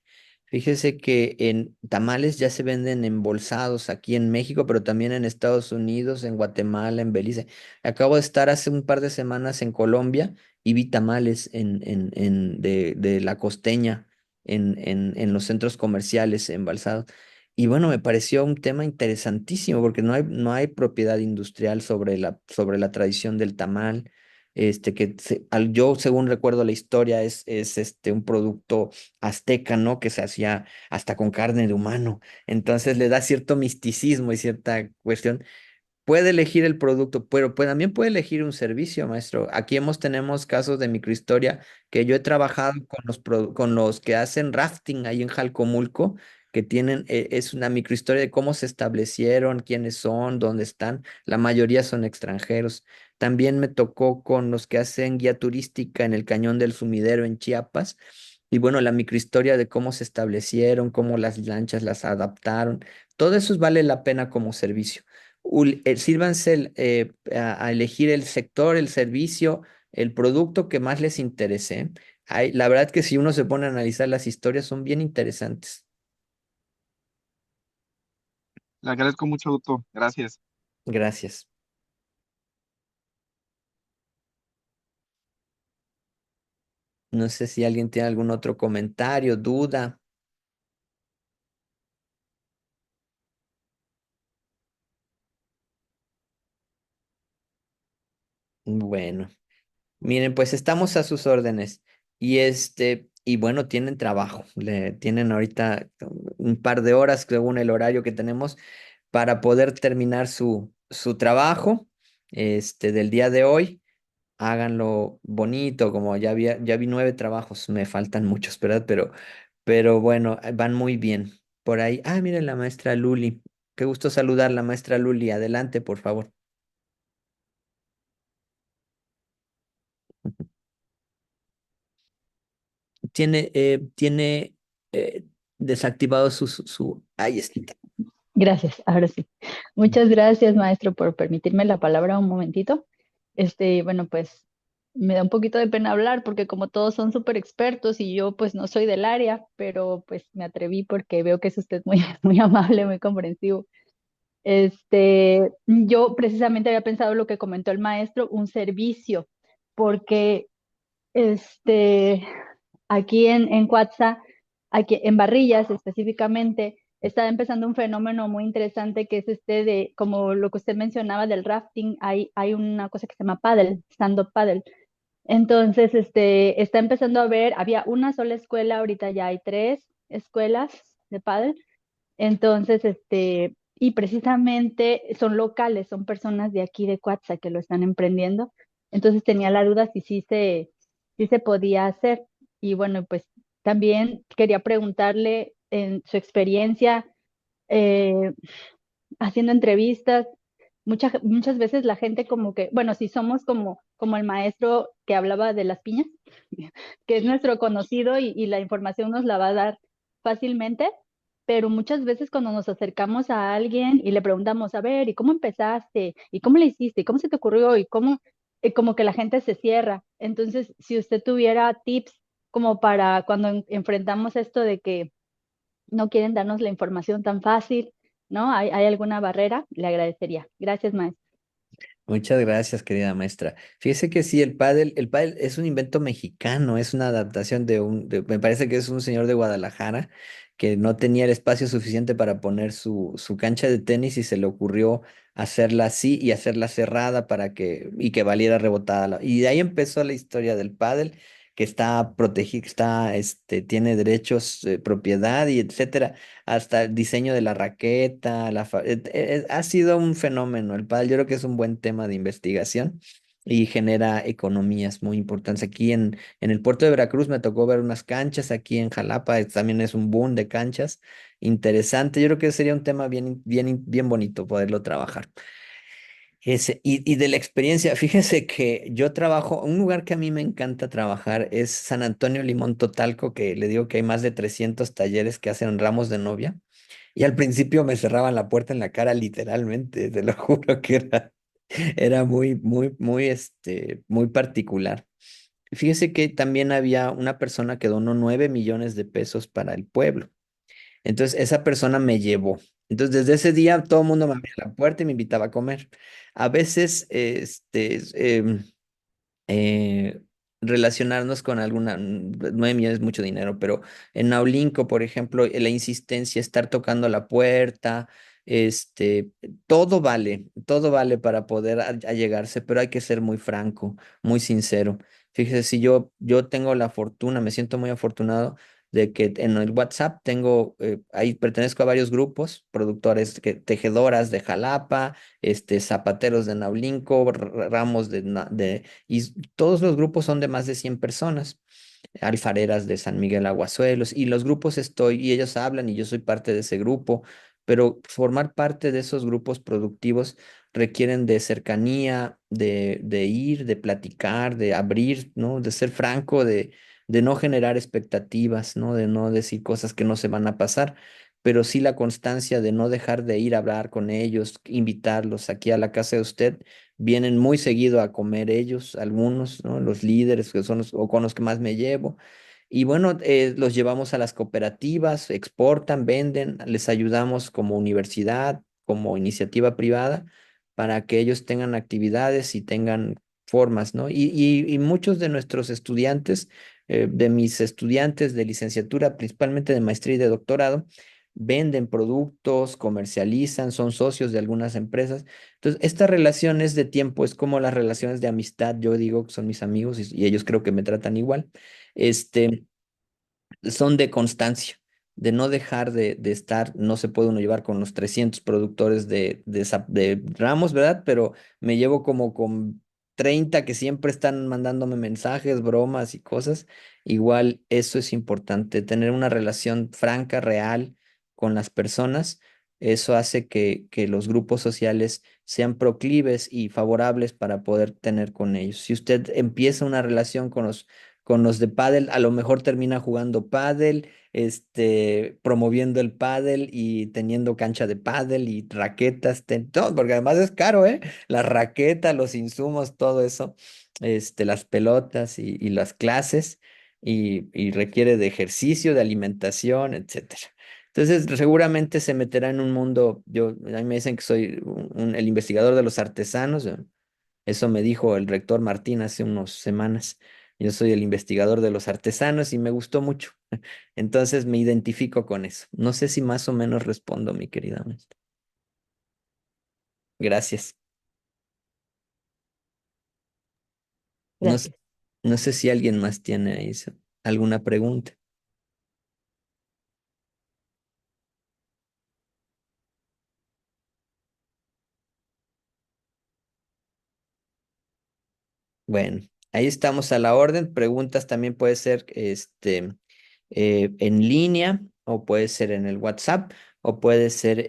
Fíjese que en tamales ya se venden embolsados aquí en México, pero también en Estados Unidos, en Guatemala, en Belice. Acabo de estar hace un par de semanas en Colombia y vi tamales de la costeña en los centros comerciales embalsados. Y bueno, me pareció un tema interesantísimo porque no hay propiedad industrial sobre la tradición del tamal. Yo, según recuerdo la historia, es un producto azteca, ¿no? Que se hacía hasta con carne de humano. Entonces le da cierto misticismo y cierta cuestión. Puede elegir el producto, pero también puede elegir un servicio, maestro. Aquí tenemos casos de microhistoria que yo he trabajado con los que hacen rafting ahí en Jalcomulco, que es una microhistoria de cómo se establecieron, quiénes son, dónde están. La mayoría son extranjeros. También me tocó con los que hacen guía turística en el Cañón del Sumidero en Chiapas, Y bueno, la microhistoria de cómo se establecieron, cómo las lanchas las adaptaron, todo eso vale la pena como servicio. Sírvanse a elegir el sector, el servicio, el producto que más les interese. La verdad que si uno se pone a analizar las historias son bien interesantes. Le agradezco mucho, doctor. Gracias. Gracias. No sé si alguien tiene algún otro comentario, duda. Bueno. Miren, pues estamos a sus órdenes y bueno, tienen trabajo, tienen ahorita un par de horas según el horario que tenemos para poder terminar su trabajo, del día de hoy. Háganlo bonito, como ya vi 9 trabajos, me faltan muchos, ¿verdad? Pero bueno, van muy bien. Por ahí, miren la maestra Luli, qué gusto saludar la maestra Luli, adelante, por favor. Tiene eh, desactivado ahí está. Gracias, ahora sí. Muchas gracias, maestro, por permitirme la palabra un momentito. Bueno, pues me da un poquito de pena hablar porque como todos son súper expertos y yo pues no soy del área, pero pues me atreví porque veo que es usted muy, muy amable, muy comprensivo. Yo precisamente había pensado lo que comentó el maestro, un servicio, porque este, aquí en Cuatza, aquí en Barrillas específicamente, está empezando un fenómeno muy interesante que es de, como lo que usted mencionaba del rafting, hay una cosa que se llama paddle, stand-up paddle. Entonces, está empezando a haber, había una sola escuela, ahorita ya hay 3 escuelas de paddle. Entonces, y precisamente son locales, son personas de aquí de Cuatza que lo están emprendiendo. Entonces tenía la duda si sí se podía hacer. Y bueno, pues también quería preguntarle en su experiencia eh, haciendo entrevistas, muchas veces la gente como que, bueno, si somos como el maestro que hablaba de las piñas, que es nuestro conocido y la información nos la va a dar fácilmente, pero muchas veces cuando nos acercamos a alguien y le preguntamos, a ver, ¿y cómo empezaste? ¿Y cómo le hiciste? ¿Y cómo se te ocurrió? ¿Y cómo? Como que la gente se cierra. Entonces, si usted tuviera tips como para cuando enfrentamos esto de que no quieren darnos la información tan fácil, ¿no? ¿Hay alguna barrera? Le agradecería. Gracias, maestro. Muchas gracias, querida maestra. Fíjese que sí, el pádel es un invento mexicano, es una adaptación me parece que es un señor de Guadalajara que no tenía el espacio suficiente para poner su cancha de tenis y se le ocurrió hacerla así y hacerla cerrada y que valiera rebotada. Y de ahí empezó la historia del pádel, que está protegido, tiene derechos, propiedad y etcétera, hasta el diseño de la raqueta, ha sido un fenómeno el pádel. Yo creo que es un buen tema de investigación y genera economías muy importantes. Aquí en el puerto de Veracruz me tocó ver unas canchas, aquí en Jalapa también es un boom de canchas. Interesante, yo creo que sería un tema bien bonito poderlo trabajar. Y de la experiencia, fíjese que yo trabajo, un lugar que a mí me encanta trabajar es San Antonio Limón Totalco, que le digo que hay más de 300 talleres que hacen ramos de novia. Y al principio me cerraban la puerta en la cara literalmente, te lo juro que era muy particular. Fíjese que también había una persona que donó 9 millones de pesos para el pueblo. Entonces esa persona me llevó. Entonces desde ese día todo el mundo me abría la puerta y me invitaba a comer. A veces, eh, relacionarnos con 9 millones es mucho dinero, pero en Naulinco, por ejemplo, la insistencia, estar tocando la puerta, este, todo vale para poder allegarse, pero hay que ser muy franco, muy sincero. Fíjese, si yo tengo la fortuna, me siento muy afortunado de que en el WhatsApp ahí pertenezco a varios grupos, productores, tejedoras de Jalapa, zapateros de Naulinco, ramos y todos los grupos son de más de 100 personas, alfareras de San Miguel Aguasuelos, y los grupos y ellos hablan y yo soy parte de ese grupo, pero formar parte de esos grupos productivos requieren de cercanía, de ir, de platicar, de abrir, ¿no? De ser franco, de no generar expectativas, ¿no? De no decir cosas que no se van a pasar, pero sí la constancia de no dejar de ir a hablar con ellos, invitarlos aquí a la casa de usted. Vienen muy seguido a comer ellos, algunos, ¿no? Los líderes que son o con los que más me llevo. Y bueno, los llevamos a las cooperativas, exportan, venden, les ayudamos como universidad, como iniciativa privada, para que ellos tengan actividades y tengan formas, ¿no? Y muchos de nuestros estudiantes, de mis estudiantes de licenciatura, principalmente de maestría y de doctorado, venden productos, comercializan, son socios de algunas empresas. Entonces, esta relación es de tiempo, es como las relaciones de amistad. Yo digo que son mis amigos y ellos creo que me tratan igual. Este, son de constancia, de no dejar de estar, no se puede uno llevar con los 300 productores de ramos, ¿verdad? Pero me llevo como con 30 que siempre están mandándome mensajes, bromas y cosas. Igual eso es importante, tener una relación franca, real con las personas. Eso hace que los grupos sociales sean proclives y favorables para poder tener con ellos. Si usted empieza una relación con los de pádel, a lo mejor termina jugando pádel, promoviendo el pádel y teniendo cancha de pádel y raquetas, todo, porque además es caro, ¿eh? La raqueta, los insumos, todo eso, las pelotas y las clases, y requiere de ejercicio, de alimentación, etcétera. Entonces, seguramente se meterá en un mundo, a mí me dicen que soy el investigador de los artesanos, eso me dijo el rector Martín hace unas semanas. Yo soy el investigador de los artesanos y me gustó mucho. Entonces me identifico con eso. No sé si más o menos respondo, mi querida maestra. Gracias. No sé, Gracias. no sé si alguien más tiene ahí alguna pregunta. Bueno, ahí estamos a la orden. Preguntas también puede ser en línea o puede ser en el WhatsApp o puede ser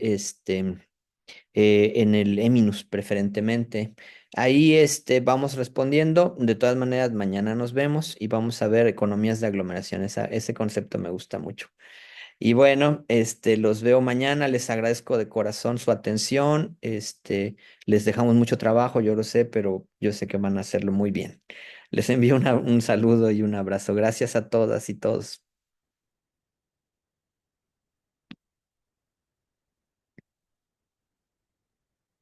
en el Eminus preferentemente. Ahí vamos respondiendo. De todas maneras, mañana nos vemos y vamos a ver economías de aglomeración. Ese concepto me gusta mucho. Y bueno, los veo mañana. Les agradezco de corazón su atención. Les dejamos mucho trabajo, yo lo sé, pero yo sé que van a hacerlo muy bien. Les envío un saludo y un abrazo. Gracias a todas y todos.